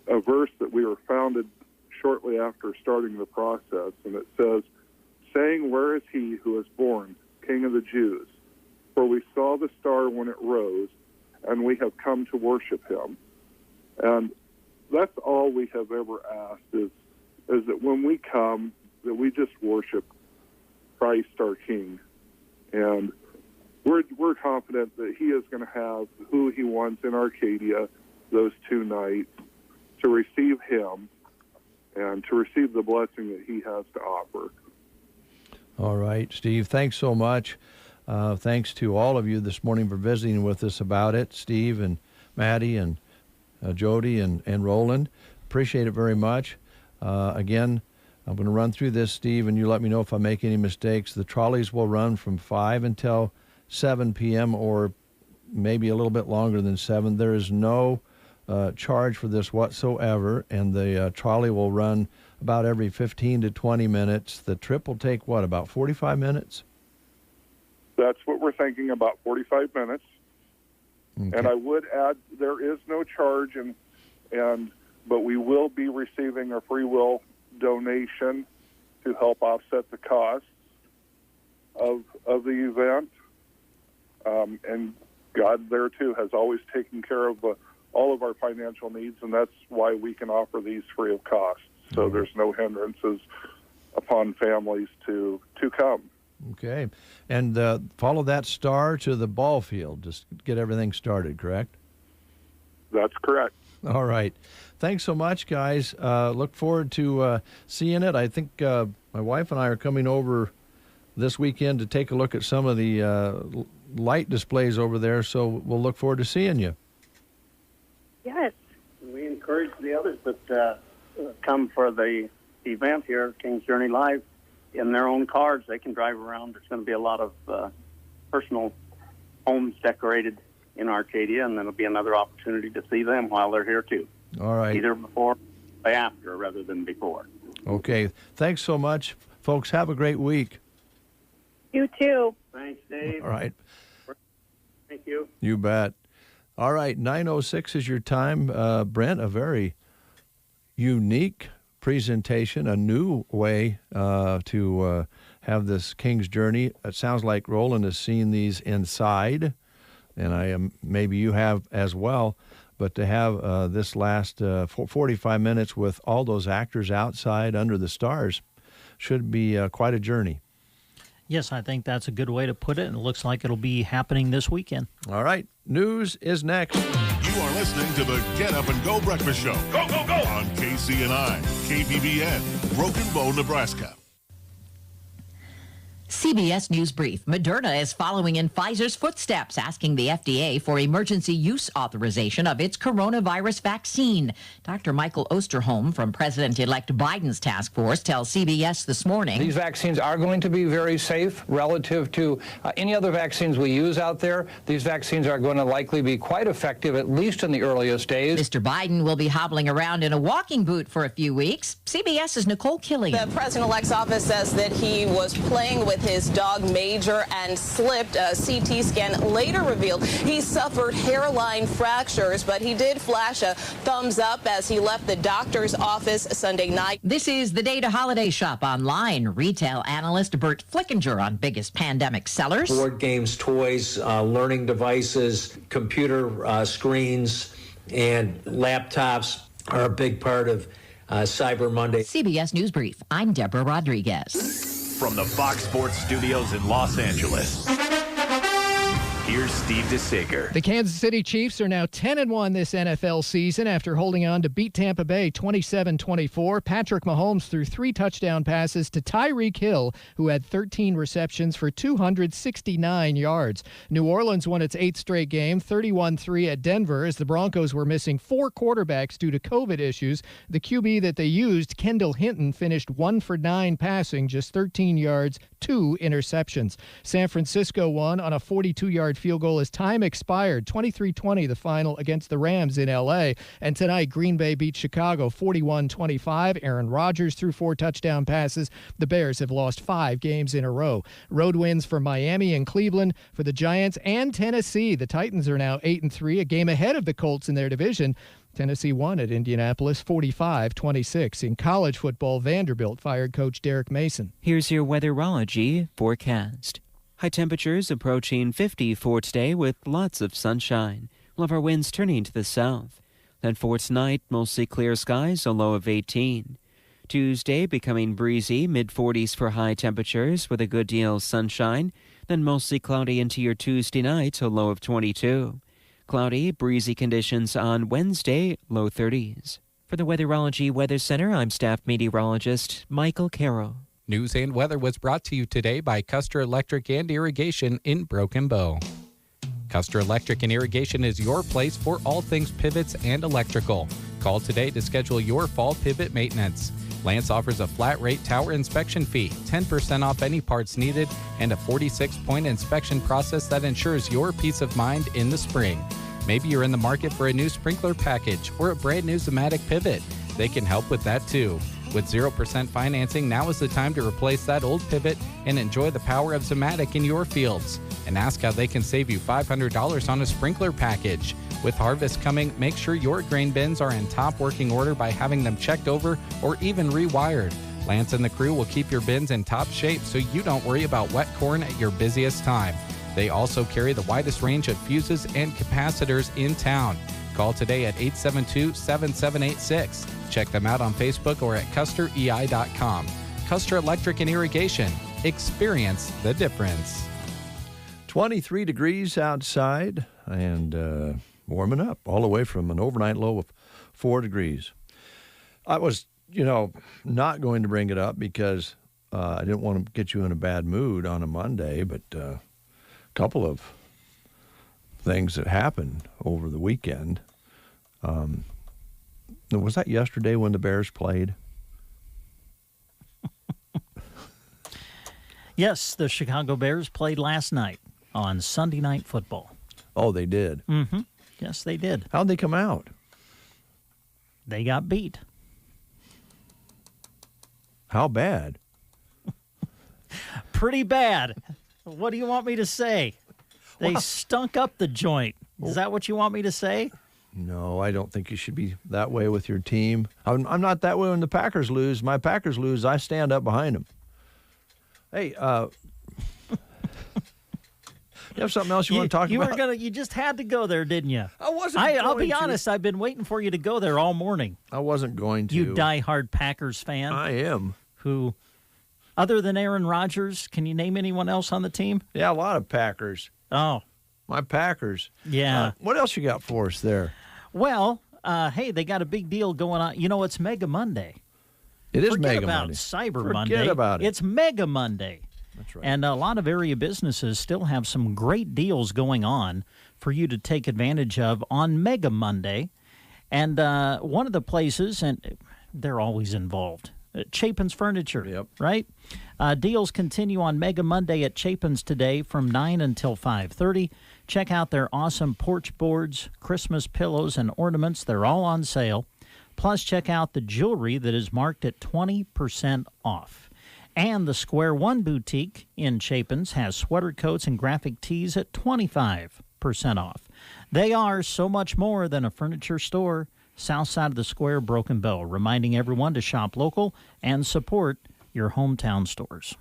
a verse that we were founded shortly after starting the process, and it says, saying, "Where is he who is born, King of the Jews? For we saw the star when it rose, and we have come to worship him." And that's all we have ever asked, is that when we come, that we just worship Christ our King. And we're confident that He is going to have who He wants in Arcadia those 2 nights to receive Him and to receive the blessing that He has to offer.
All right, Steve, thanks so much. Thanks to all of you this morning for visiting with us about it, Steve and Maddie and Jody and Roland. Appreciate it very much. Again, I'm going to run through this, Steve, and you let me know if I make any mistakes. The trolleys will run from 5 until 7 p.m. or maybe a little bit longer than 7. There is no charge for this whatsoever, and the trolley will run about every 15 to 20 minutes. The trip will take, about 45 minutes?
That's what we're thinking, about 45 minutes. Okay. And I would add, there is no charge, but we will be receiving a free will donation to help offset the costs of the event. And God there too has always taken care of all of our financial needs, and that's why we can offer these free of cost. So there's no hindrances upon families to come.
Okay. And follow that star to the ball field. Just get everything started, correct?
That's correct.
All right. Thanks so much, guys. Look forward to seeing it. I think my wife and I are coming over this weekend to take a look at some of the light displays over there, so we'll look forward to seeing you.
Yes. We encourage the others that come for the event here, King's Journey Live, in their own cars. They can drive around. There's going to be a lot of personal homes decorated in Arcadia, and then there'll be another opportunity to see them while they're here, too.
All right.
Either before or after rather than before.
Okay. Thanks so much, folks. Have a great week.
You too.
Thanks, Dave.
All right.
Thank you.
You bet. All right, 9:06 is your time. Brent, a very unique presentation, a new way to have this King's Journey. It sounds like Roland has seen these inside, and maybe you have as well. But to have this last 45 minutes with all those actors outside under the stars should be quite a journey.
Yes, I think that's a good way to put it, and it looks like it'll be happening this weekend.
All right, news is next.
You are listening to the Get Up and Go Breakfast Show. Go, go, go! On KCNI, KBBN, Broken Bow, Nebraska.
CBS News Brief. Moderna is following in Pfizer's footsteps, asking the FDA for emergency use authorization of its coronavirus vaccine. Dr. Michael Osterholm from President-elect Biden's task force tells CBS this morning.
These vaccines are going to be very safe relative to any other vaccines we use out there. These vaccines are going to likely be quite effective, at least in the earliest days.
Mr. Biden will be hobbling around in a walking boot for a few weeks. CBS's Nicole Killian.
The president-elect's office says that he was playing with his dog Major and slipped. A CT scan later revealed he suffered hairline fractures, but he did flash a thumbs up as he left the doctor's office Sunday night.
This is the day to holiday shop online. Retail analyst Bert Flickinger on biggest pandemic sellers.
Board games, toys, learning devices, computer screens, and laptops are a big part of Cyber Monday.
CBS News Brief. I'm Deborah Rodriguez.
From the Fox Sports Studios in Los Angeles, here's Steve DeSager.
The Kansas City Chiefs are now 10-1 this NFL season after holding on to beat Tampa Bay 27-24. Patrick Mahomes threw 3 touchdown passes to Tyreek Hill, who had 13 receptions for 269 yards. New Orleans won its 8th straight game, 31-3 at Denver, as the Broncos were missing 4 quarterbacks due to COVID issues. The QB that they used, Kendall Hinton, finished 1 for 9 passing, just 13 yards, 2 interceptions. San Francisco won on a 42-yard field goal as time expired. 23-20 the final against the Rams in L.A. And tonight, Green Bay beat Chicago 41-25. Aaron Rodgers threw 4 touchdown passes. The Bears have lost 5 games in a row. Road wins for Miami and Cleveland, for the Giants and Tennessee. The Titans are now 8-3, a game ahead of the Colts in their division. Tennessee won at Indianapolis 45-26. In college football, Vanderbilt fired coach Derek Mason.
Here's your weatherology forecast. High temperatures approaching 50 for today with lots of sunshine. We'll have our winds turning to the south. Then for tonight, mostly clear skies, a low of 18. Tuesday becoming breezy, mid-40s for high temperatures with a good deal of sunshine. Then mostly cloudy into your Tuesday night, a low of 22. Cloudy, breezy conditions on Wednesday, low 30s. For the Weatherology Weather Center, I'm staff meteorologist Michael Carroll.
News and weather was brought to you today by Custer Electric and Irrigation in Broken Bow. Custer Electric and Irrigation is your place for all things pivots and electrical. Call today to schedule your fall pivot maintenance. Lance offers a flat rate tower inspection fee, 10% off any parts needed, and a 46-point inspection process that ensures your peace of mind in the spring. Maybe you're in the market for a new sprinkler package or a brand new Zematic pivot. They can help with that too. With 0% financing, now is the time to replace that old pivot and enjoy the power of Zematic in your fields. And ask how they can save you $500 on a sprinkler package. With harvest coming, make sure your grain bins are in top working order by having them checked over or even rewired. Lance and the crew will keep your bins in top shape so you don't worry about wet corn at your busiest time. They also carry the widest range of fuses and capacitors in town. Call today at 872-7786. Check them out on Facebook or at custerei.com. Custer Electric and Irrigation. Experience the difference.
23 degrees outside and warming up all the way from an overnight low of 4 degrees. I was, not going to bring it up because I didn't want to get you in a bad mood on a Monday, but a couple of things that happened over the weekend. Was that yesterday when the Bears played?
Yes, the Chicago Bears played last night on Sunday Night Football.
Oh, they did?
Mm-hmm. Yes, they did.
How'd they come out?
They got beat.
How bad?
Pretty bad. What do you want me to say? They stunk up the joint. Is that what you want me to say?
No, I don't think you should be that way with your team. I'm not that way when the Packers lose. My Packers lose, I stand up behind them. Hey, you have something else you want to talk about?
You just had to go there, didn't you?
I wasn't
I'll be honest, I've been waiting for you to go there all morning.
I wasn't going to.
You diehard Packers fan.
I am.
Who, other than Aaron Rodgers, can you name anyone else on the team?
Yeah, a lot of Packers.
Oh.
My Packers.
Yeah.
What else you got for us there?
Well, hey, they got a big deal going on. It's Mega Monday.
It is
Forget
Mega
about
Monday.
Cyber
Forget
Monday.
about it.
It's Mega Monday.
That's right.
And a lot of area businesses still have some great deals going on for you to take advantage of on Mega Monday. And one of the places, and they're always involved, Chapin's Furniture, right? Deals continue on Mega Monday at Chapin's today from 9 until 5:30. Check out their awesome porch boards, Christmas pillows, and ornaments. They're all on sale. Plus, check out the jewelry that is marked at 20% off. And the Square One Boutique in Chapin's has sweater coats and graphic tees at 25% off. They are so much more than a furniture store. South side of the square, Broken Bow, reminding everyone to shop local and support your hometown stores.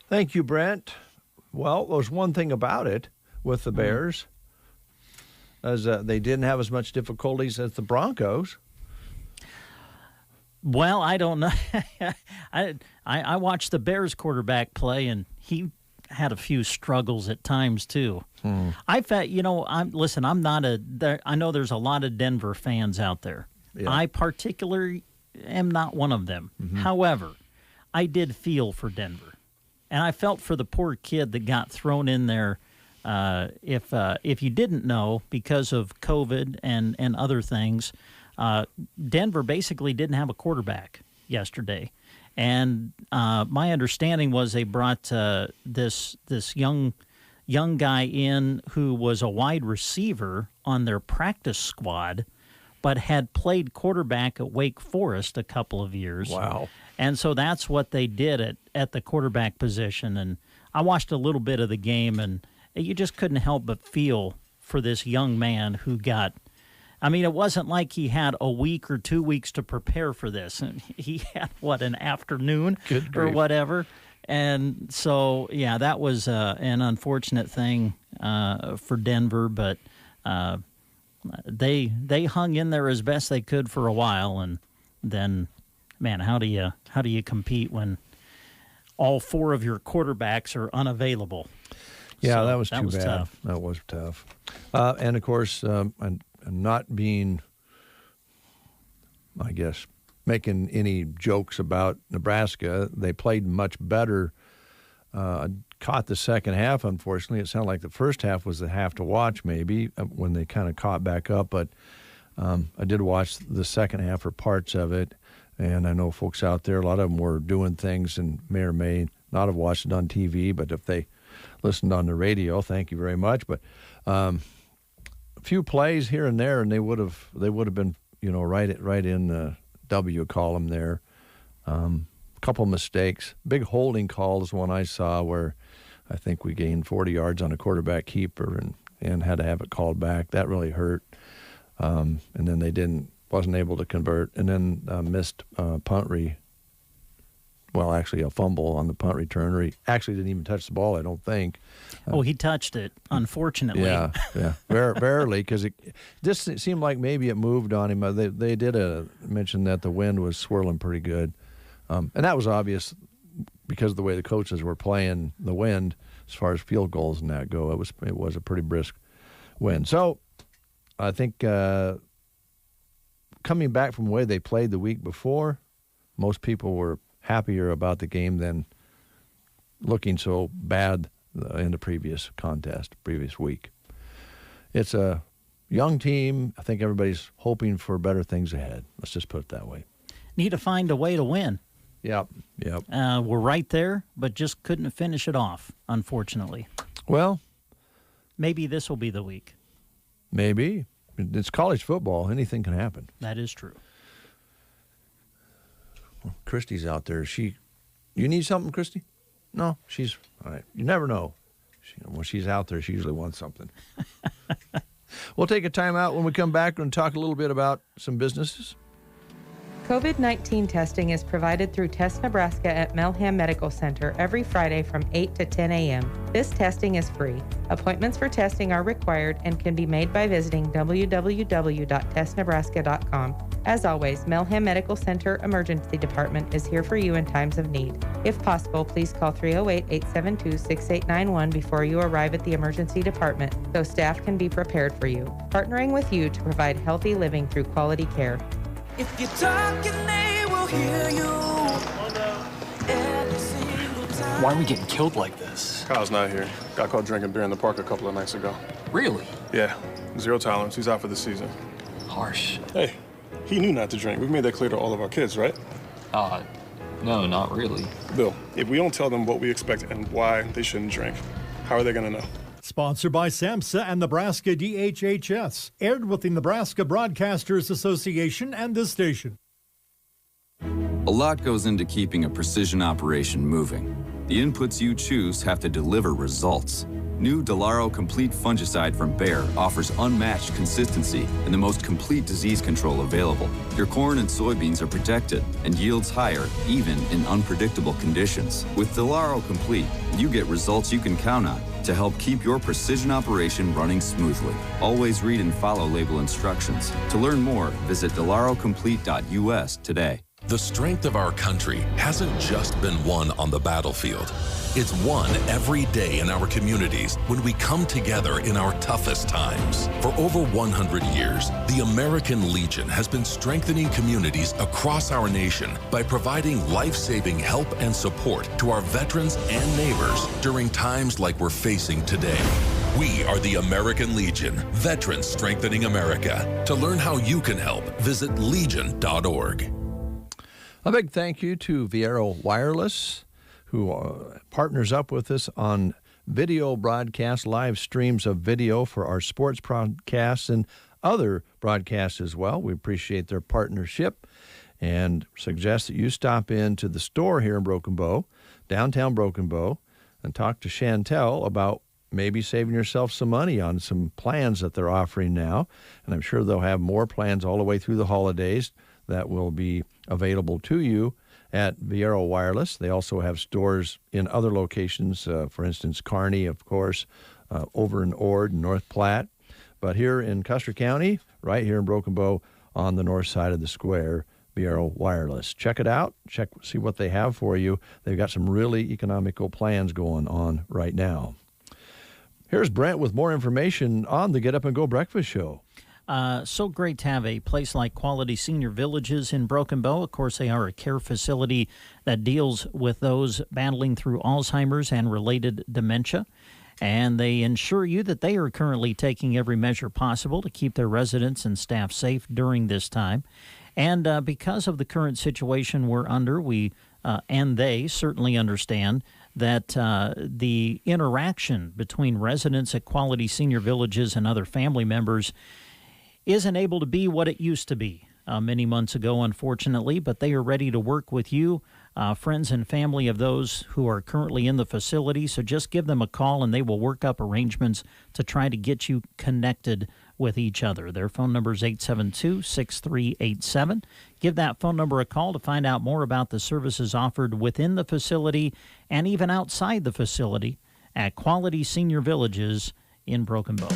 Thank you, Brent. Well, there's one thing about it with the Bears, as they didn't have as much difficulties as the Broncos.
Well, I don't know. I watched the Bears quarterback play, and he had a few struggles at times too. I felt, I'm not I know there's a lot of Denver fans out there. Yeah. I particularly am not one of them. However, I did feel for Denver, and I felt for the poor kid that got thrown in there. If you didn't know, because of COVID and other things, Denver basically didn't have a quarterback yesterday. And my understanding was they brought this young guy in who was a wide receiver on their practice squad, but had played quarterback at Wake Forest a couple of years.
Wow.
And so that's what they did at the quarterback position. And I watched a little bit of the game, and you just couldn't help but feel for this young man who got – I mean, it wasn't like he had a week or 2 weeks to prepare for this. He had, an afternoon or whatever. And so, yeah, that was an unfortunate thing for Denver. But they hung in there as best they could for a while. And then, man, how do you compete when all four of your quarterbacks are unavailable?
Yeah,
so
that was too bad.
Tough.
That was tough. And, of course, and not being, I guess, making any jokes about Nebraska. They played much better. Caught the second half, unfortunately. It sounded like the first half was the half to watch, maybe, when they kind of caught back up. But I did watch the second half or parts of it, and I know folks out there, a lot of them were doing things and may or may not have watched it on TV, but if they listened on the radio, thank you very much. But a few plays here and there, and they would have been, right in the W column there. A couple mistakes. Big holding call is one I saw where I think we gained 40 yards on a quarterback keeper and had to have it called back. That really hurt. And then they wasn't able to convert, and then missed actually a fumble on the punt return, or he actually didn't even touch the ball, I don't think.
He touched it, unfortunately.
Yeah, barely, because it just seemed like maybe it moved on him. They did mention that the wind was swirling pretty good, and that was obvious because of the way the coaches were playing the wind as far as field goals and that go. It was a pretty brisk wind. So I think coming back from the way they played the week before, most people were happier about the game than looking so bad in the previous week. It's a young team. I think everybody's hoping for better things ahead. Let's just put it that way.
Need to find a way to win.
Yep.
We're right there, but just couldn't finish it off, unfortunately.
Well,
maybe this will be the week.
Maybe. It's college football. Anything can happen.
That is true.
Well, Christy's out there. You need something, Christy? No, she's all right. You never know. When she's out there, she usually wants something. We'll take a time out. When we come back and talk a little bit about some businesses.
COVID-19 testing is provided through Test Nebraska at Melham Medical Center every Friday from 8 to 10 a.m. This testing is free. Appointments for testing are required and can be made by visiting www.testnebraska.com. As always, Melham Medical Center Emergency Department is here for you in times of need. If possible, please call 308-872-6891 before you arrive at the emergency department so staff can be prepared for you. Partnering with you to provide healthy living through quality care.
If you're talking, they will hear you. Every single time.
Why are we getting killed like this?
Kyle's not here. Got caught drinking beer in the park a couple of nights ago.
Really?
Yeah, 0 tolerance. He's out for the season.
Harsh.
Hey, he knew not to drink. We've made that clear to all of our kids, right?
No, not really.
Bill, if we don't tell them what we expect and why they shouldn't drink, how are they going to know?
Sponsored by SAMHSA and Nebraska DHHS. Aired with the Nebraska Broadcasters Association and this station.
A lot goes into keeping a precision operation moving. The inputs you choose have to deliver results. New Delaro Complete Fungicide from Bayer offers unmatched consistency and the most complete disease control available. Your corn and soybeans are protected and yields higher even in unpredictable conditions. With Delaro Complete, you get results you can count on to help keep your precision operation running smoothly. Always read and follow label instructions. To learn more, visit delarocomplete.us today.
The strength of our country hasn't just been won on the battlefield. It's won every day in our communities when we come together in our toughest times. For over 100 years, the American Legion has been strengthening communities across our nation by providing life-saving help and support to our veterans and neighbors during times like we're facing today. We are the American Legion, Veterans Strengthening America. To learn how you can help, visit legion.org.
A big thank you to Viero Wireless, who partners up with us on video broadcast, live streams of video for our sports broadcasts and other broadcasts as well. We appreciate their partnership and suggest that you stop into the store here in Broken Bow, downtown Broken Bow, and talk to Chantel about maybe saving yourself some money on some plans that they're offering now. And I'm sure they'll have more plans all the way through the holidays that will be available to you at Viero Wireless. They also have stores in other locations, for instance, Kearney, of course, over in Ord, North Platte. But here in Custer County, right here in Broken Bow on the north side of the square, Viero Wireless. Check it out. See what they have for you. They've got some really economical plans going on right now. Here's Brent with more information on the Get Up and Go Breakfast Show.
So great to have a place like Quality Senior Villages in Broken Bow. Of course, they are a care facility that deals with those battling through Alzheimer's and related dementia. And they ensure you that they are currently taking every measure possible to keep their residents and staff safe during this time. And because of the current situation we're under, we and they certainly understand that the interaction between residents at Quality Senior Villages and other family members isn't able to be what it used to be many months ago, unfortunately, but they are ready to work with you, friends and family of those who are currently in the facility. So just give them a call and they will work up arrangements to try to get you connected with each other. Their phone number is 872-6387. Give that phone number a call to find out more about the services offered within the facility and even outside the facility at Quality Senior Villages in Broken Bow.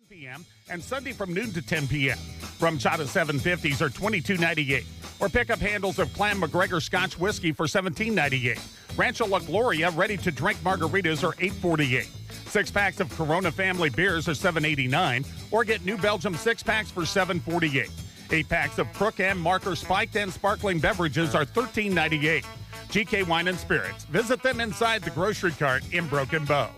p.m. and Sunday from noon to 10 p.m. Rum Chata 750s are $22.98. Or pick up handles of Clan McGregor Scotch Whiskey for $17.98. Rancho La Gloria ready-to-drink margaritas are $8.48. 6-packs of Corona family beers are $7.89. Or get New Belgium 6-packs for $7.48. 8-packs of Crook and Marker spiked and sparkling beverages are $13.98. GK Wine and Spirits. Visit them inside the grocery cart in Broken Bow.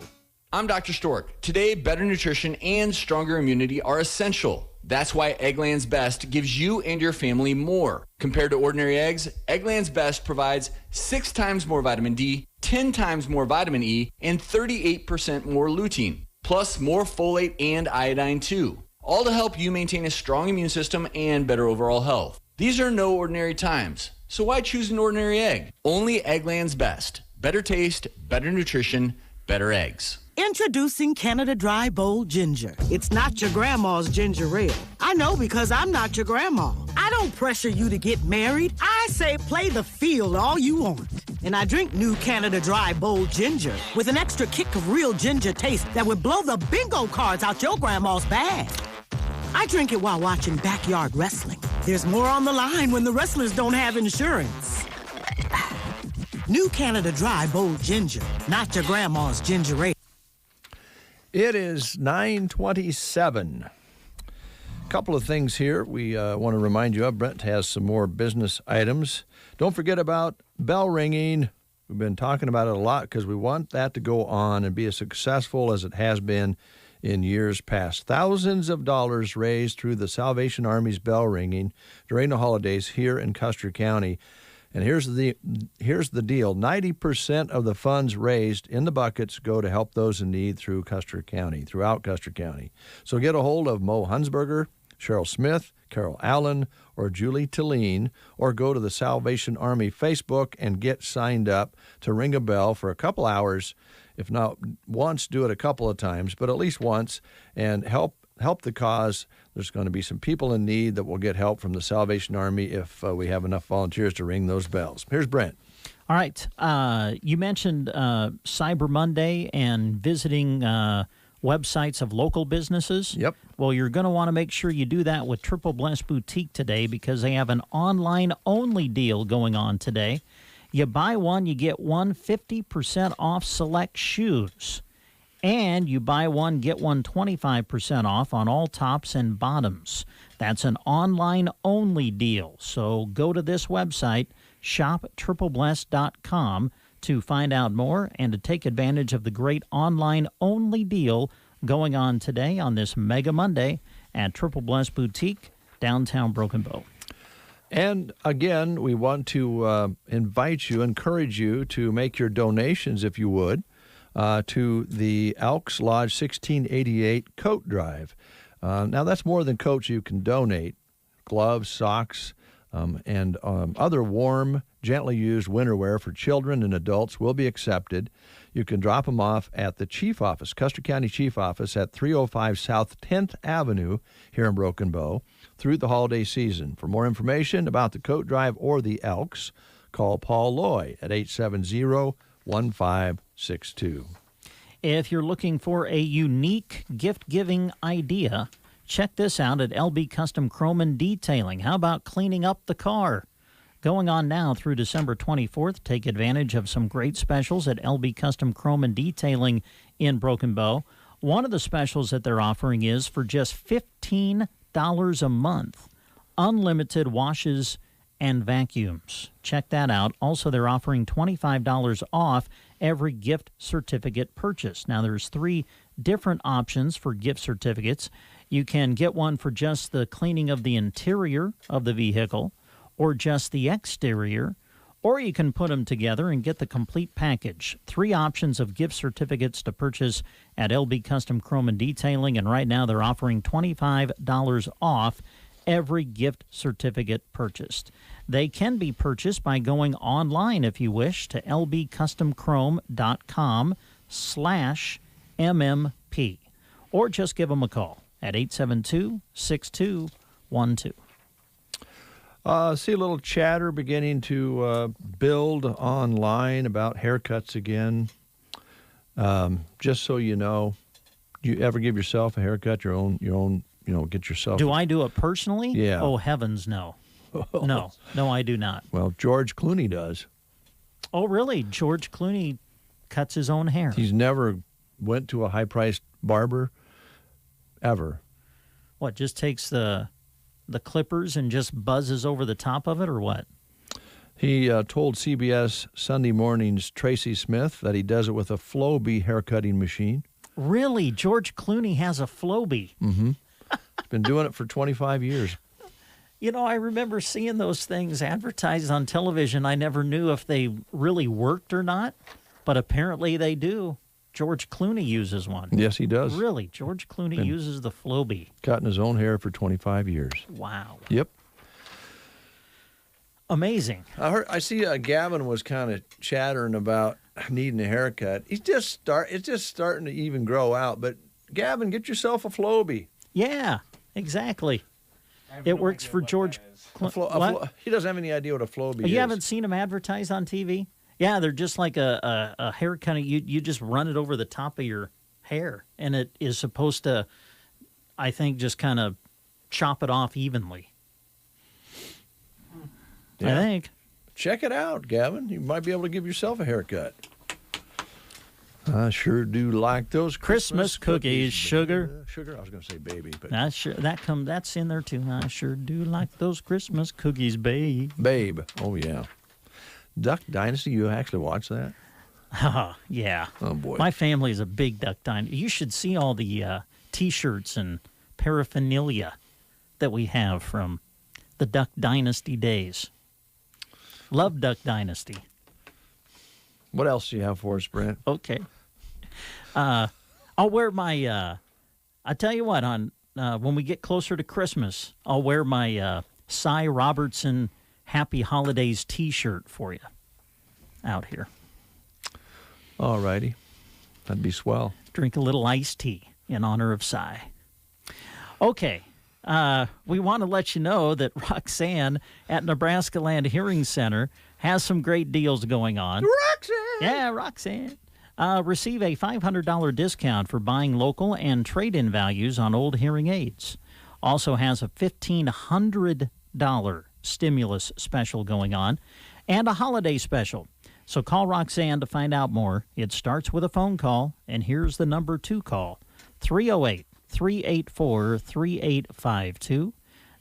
I'm Dr. Stork. Today, better nutrition and stronger immunity are essential. That's why Eggland's Best gives you and your family more. Compared to ordinary eggs, Eggland's Best provides 6 times more vitamin D, 10 times more vitamin E, and 38% more lutein, plus more folate and iodine too. All to help you maintain a strong immune system and better overall health. These are no ordinary times, so why choose an ordinary egg? Only Eggland's Best. Better taste, better nutrition, better eggs.
Introducing Canada Dry Bold Ginger. It's not your grandma's ginger ale. I know because I'm not your grandma. I don't pressure you to get married. I say play the field all you want. And I drink new Canada Dry Bold Ginger with an extra kick of real ginger taste that would blow the bingo cards out your grandma's bag. I drink it while watching backyard wrestling. There's more on the line when the wrestlers don't have insurance. New Canada Dry Bold Ginger, not your grandma's ginger ale.
It is 9:27. A couple of things here we want to remind you of. Brent has some more business items. Don't forget about bell ringing. We've been talking about it a lot because we want that to go on and be as successful as it has been in years past. Thousands of dollars raised through the Salvation Army's bell ringing during the holidays here in Custer County. And here's the deal. 90% of the funds raised in the buckets go to help those in need throughout Custer County. So get a hold of Mo Hunsberger, Cheryl Smith, Carol Allen, or Julie Tilleen, or go to the Salvation Army Facebook and get signed up to ring a bell for a couple hours. If not once, do it a couple of times, but at least once, and help the cause. There's going to be some people in need that will get help from the Salvation Army if we have enough volunteers to ring those bells. Here's Brent.
All right. You mentioned Cyber Monday and visiting websites of local businesses.
Yep.
Well, you're going to want to make sure you do that with Triple Bless Boutique today because they have an online-only deal going on today. You buy one, you get one 50% off select shoes. And you buy one, get one 25% off on all tops and bottoms. That's an online-only deal. So go to this website, shoptriplebless.com, to find out more and to take advantage of the great online-only deal going on today on this Mega Monday at Triple Bless Boutique, downtown Broken Bow.
And again, we want to encourage you to make your donations, if you would, to the Elks Lodge 1688 coat drive. Now, that's more than coats you can donate. Gloves, socks, and other warm, gently used winter wear for children and adults will be accepted. You can drop them off at the Chief Office, Custer County Chief Office at 305 South 10th Avenue here in Broken Bow through the holiday season. For more information about the coat drive or the Elks, call Paul Loy at 870-1562.
If you're looking for a unique gift-giving idea, check this out at LB Custom Chrome and Detailing. How about cleaning up the car? Going on now through December 24th, take advantage of some great specials at LB Custom Chrome and Detailing in Broken Bow. One of the specials that they're offering is for just $15 a month, unlimited washes and vacuums. Check that out. Also, they're offering $25 off every gift certificate purchase. Now, there's 3 different options for gift certificates. You can get one for just the cleaning of the interior of the vehicle or just the exterior, or you can put them together and get the complete package. 3 options of gift certificates to purchase at LB Custom Chrome and Detailing, and right now they're offering $25 off every gift certificate purchased. They can be purchased by going online if you wish to lbcustomchrome.com/MMP, or just give them a call at 872-6212.
See a little chatter beginning to build online about haircuts again. Just so you know, Do you ever give yourself a haircut? Your own. Get yourself.
Do I do it personally?
Yeah.
Oh heavens, no. No, I do not.
Well, George Clooney does.
Oh really? George Clooney cuts his own hair.
He's never went to a high-priced barber ever.
What? Just takes the clippers and just buzzes over the top of it, or what?
He told CBS Sunday Morning's Tracy Smith that he does it with a Flowbee haircutting machine.
Really? George Clooney has a Flowbee?
Mm-hmm. He's been doing it for 25 years.
You know, I remember seeing those things advertised on television. I never knew if they really worked or not, but apparently they do. George Clooney uses one.
Yes, he does.
Really? George Clooney uses the Flowbee.
Cutting his own hair for 25 years.
Wow.
Yep.
Amazing.
I see Gavin was kind of chattering about needing a haircut. It's just starting to even grow out. But Gavin, get yourself a Flowbee.
Yeah, exactly. It works for George Clooney.
He doesn't have any idea what a Flowbee is.
You haven't seen him advertised on TV? Yeah, they're just like a haircut. You just run it over the top of your hair, and it is supposed to, I think, just kind of chop it off evenly.
Yeah.
I think.
Check it out, Gavin. You might be able to give yourself a haircut. I sure do like those
Christmas cookies, sugar.
Sugar? I was going to say baby, but
that's in there too. I sure do like those Christmas cookies, babe.
Babe. Oh yeah. Duck Dynasty. You actually watch that?
Yeah.
Oh boy.
My family is a big Duck Dynasty. You should see all the T-shirts and paraphernalia that we have from the Duck Dynasty days. Love Duck Dynasty.
What else do you have for us, Brent?
Okay. I'll wear my, I tell you what, when we get closer to Christmas, I'll wear my Cy Robertson Happy Holidays T-shirt for you out here.
All righty. That'd be swell.
Drink a little iced tea in honor of Cy. Okay. We want to let you know that Roxanne at Nebraska Land Hearing Center has some great deals going on.
Roxanne!
Yeah, Roxanne. Receive a $500 discount for buying local and trade-in values on old hearing aids. Also has a $1,500 stimulus special going on and a holiday special. So call Roxanne to find out more. It starts with a phone call, and here's the number to call, 308-384-3852.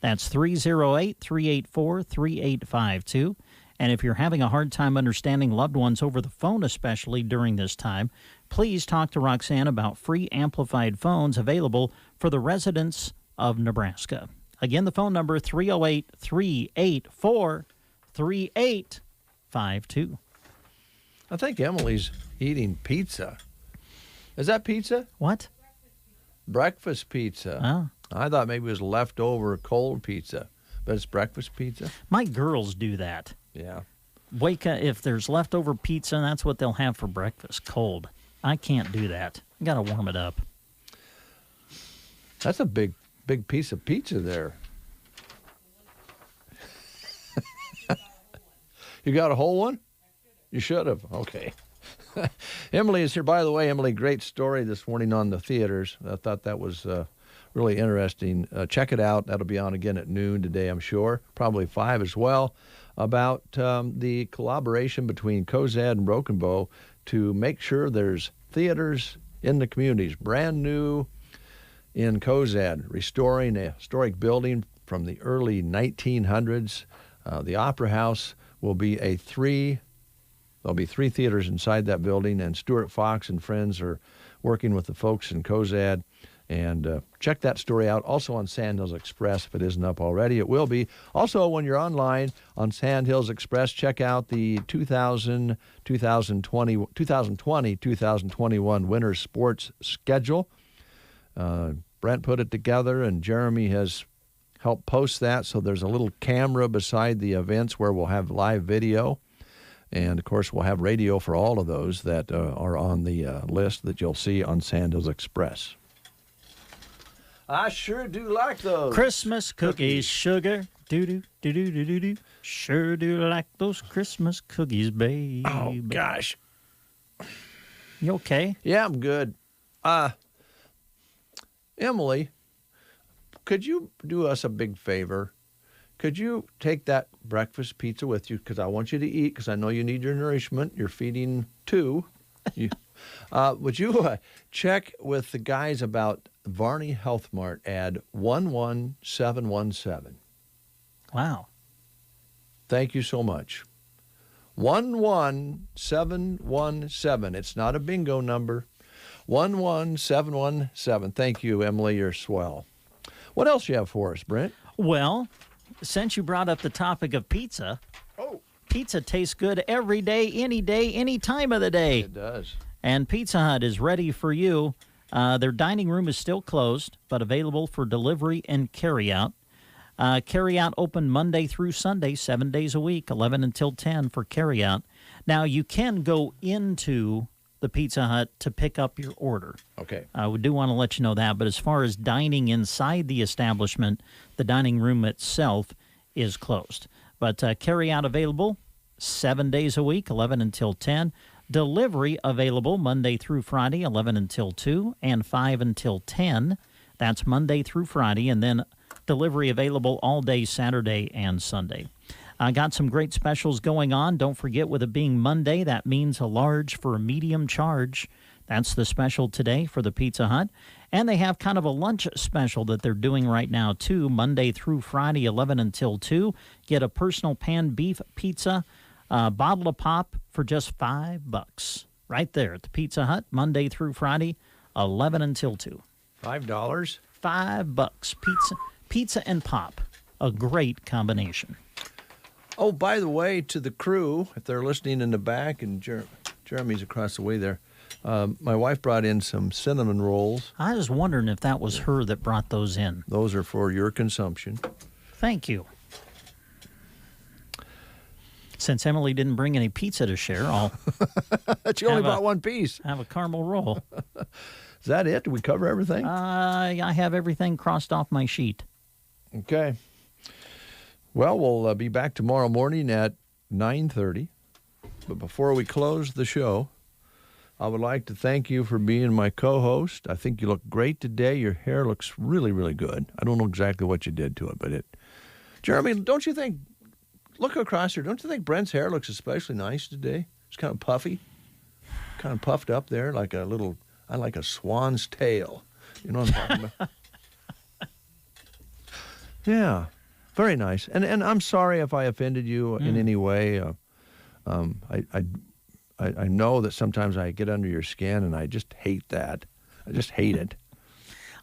That's 308-384-3852. And if you're having a hard time understanding loved ones over the phone, especially during this time, please talk to Roxanne about free amplified phones available for the residents of Nebraska. Again, the phone number, 308-384-3852.
I think Emily's eating pizza. Is that pizza?
What?
Breakfast pizza.
Oh.
I thought maybe it was leftover cold pizza, but it's breakfast pizza.
My girls do that.
Yeah.
Wake up, if there's leftover pizza, that's what they'll have for breakfast, cold. I can't do that. I got to warm it up.
That's a big piece of pizza there. You got a whole one? You should have. Okay. Emily is here. By the way, Emily, great story this morning on the theaters. I thought that was really interesting. Check it out. That'll be on again at noon today, I'm sure. Probably 5 as well. About the collaboration between Cozad and Broken Bow to make sure there's theaters in the communities. Brand new in Cozad, restoring a historic building from the early 1900s. The Opera House will be there'll be 3 theaters inside that building, and Stuart Fox and friends are working with the folks in Cozad. And check that story out also on Sandhills Express if it isn't up already. It will be. Also, when you're online on Sandhills Express, check out the 2020-2021 winter sports schedule. Brent put it together, and Jeremy has helped post that. So there's a little camera beside the events where we'll have live video. And, of course, we'll have radio for all of those that are on the list that you'll see on Sandhills Express. I sure do like those.
Christmas cookies, sugar. Do-do, do-do, do-do-do. Sure do like those Christmas cookies, baby.
Oh, gosh.
You okay?
Yeah, I'm good. Emily, could you do us a big favor? Could you take that breakfast pizza with you? Because I want you to eat, because I know you need your nourishment. You're feeding two. Would you check with the guys about Varney Health Mart ad 11717?
Wow.
Thank you so much. 11717. It's not a bingo number. 11717. Thank you, Emily. You're swell. What else you have for us, Brent?
Well, since you brought up the topic of pizza, pizza tastes good every day, any time of the day.
It does.
And Pizza Hut is ready for you. Their dining room is still closed, but available for delivery and carryout. Carryout open Monday through Sunday, 7 days a week, 11 until 10 for carryout. Now, you can go into the Pizza Hut to pick up your order.
Okay.
We do want to let you know that, but as far as dining inside the establishment, the dining room itself is closed. But carryout available 7 days a week, 11 until 10. Delivery available Monday through Friday, 11 until 2, and 5 until 10. That's Monday through Friday, and then delivery available all day Saturday and Sunday. I got some great specials going on. Don't forget, with it being Monday, that means a large for a medium charge. That's the special today for the Pizza Hut. And they have kind of a lunch special that they're doing right now, too, Monday through Friday, 11 until 2. Get a personal pan beef pizza, bottle of pop for just $5. Right there at the Pizza Hut, Monday through Friday, 11 until 2.
$5?
$5. Pizza and pop. A great combination.
Oh, by the way, to the crew, if they're listening in the back, and Jeremy's across the way there, my wife brought in some cinnamon rolls.
I was wondering if that was her that brought those in.
Those are for your consumption.
Thank you. Since Emily didn't bring any pizza to share, I'll...
She only brought one piece.
Have a caramel roll.
Is that it? Did we cover everything?
I have everything crossed off my sheet.
Okay. Well, we'll be back tomorrow morning at 9:30. But before we close the show, I would like to thank you for being my co-host. I think you look great today. Your hair looks really, really good. I don't know exactly what you did to it, but Jeremy, don't you think, look across here, don't you think Brent's hair looks especially nice today? It's kind of puffy, kind of puffed up there like I like a swan's tail. You know what I'm talking about? Yeah. Very nice. And I'm sorry if I offended you in any way. I know that sometimes I get under your skin, and I just hate that. I just hate it.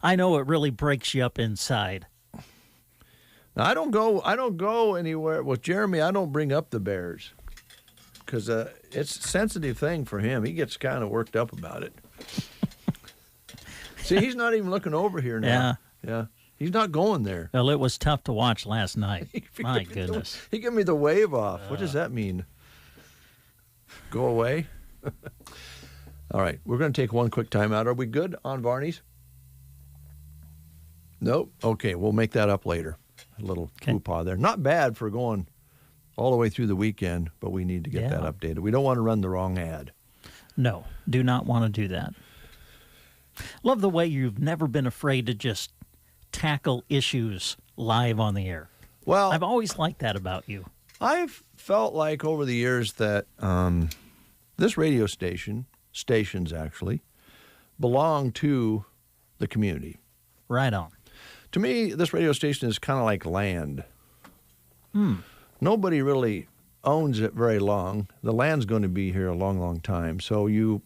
I know it really breaks you up inside.
Now, I don't go anywhere with Jeremy. I don't bring up the Bears because it's a sensitive thing for him. He gets kind of worked up about it. See, he's not even looking over here now. Yeah. He's not going there.
Well, it was tough to watch last night. My goodness.
He gave me the wave off. What does that mean? Go away? All right. We're going to take one quick time out. Are we good on Varney's? Nope. Okay. We'll make that up later. A little faux there. Not bad for going all the way through the weekend, but we need to get that updated. We don't want to run the wrong ad.
No. Do not want to do that. Love the way you've never been afraid to just tackle issues live on the air.
Well,
I've always liked that about you.
I've felt like over the years that this radio stations actually, belong to the community.
Right on.
To me, this radio station is kind of like land. Nobody really owns it very long. The land's going to be here a long, long time. So you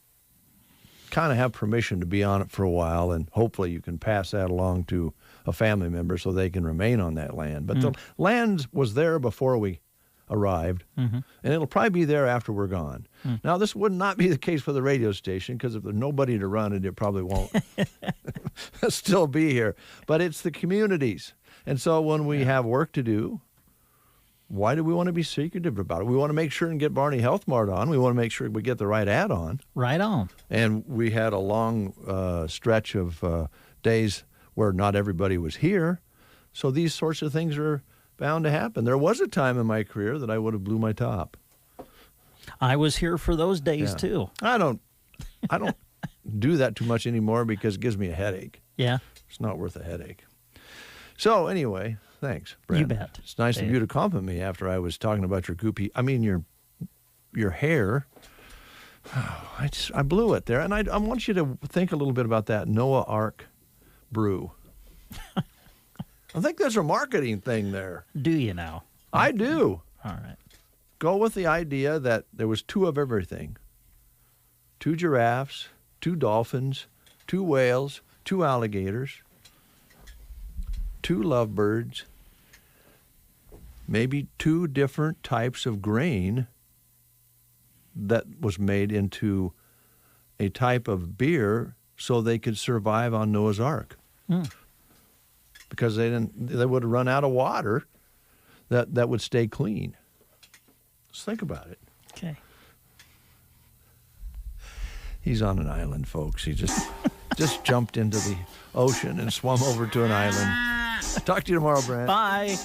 kind of have permission to be on it for a while, and hopefully you can pass that along to a family member so they can remain on that land. But the land was there before we arrived, and it'll probably be there after we're gone. Now, this would not be the case for the radio station, because if there's nobody to run it, it probably won't still be here. But it's the communities. And so when we have work to do, why do we want to be secretive about it? We want to make sure and get Varney Health Mart on. We want to make sure we get the right ad on.
Right on.
And we had a long stretch of days where not everybody was here. So these sorts of things are bound to happen. There was a time in my career that I would have blew my top.
I was here for those days too.
I don't do that too much anymore because it gives me a headache.
Yeah.
It's not worth a headache. So anyway, thanks, Brent.
You bet.
It's nice of you to compliment me after I was talking about your goopy. I mean, your hair. I blew it there, and I want you to think a little bit about that Noah Ark brew. I think there's a marketing thing there.
Do you now?
I do.
All right.
Go with the idea that there was 2 of everything. 2 giraffes, 2 dolphins, 2 whales, 2 alligators, 2 lovebirds, maybe 2 different types of grain that was made into a type of beer so they could survive on Noah's Ark. Because they would run out of water that would stay clean. Let's think about it.
Okay.
He's on an island, folks. He just jumped into the ocean and swam over to an island. Talk to you tomorrow, Brent.
Bye.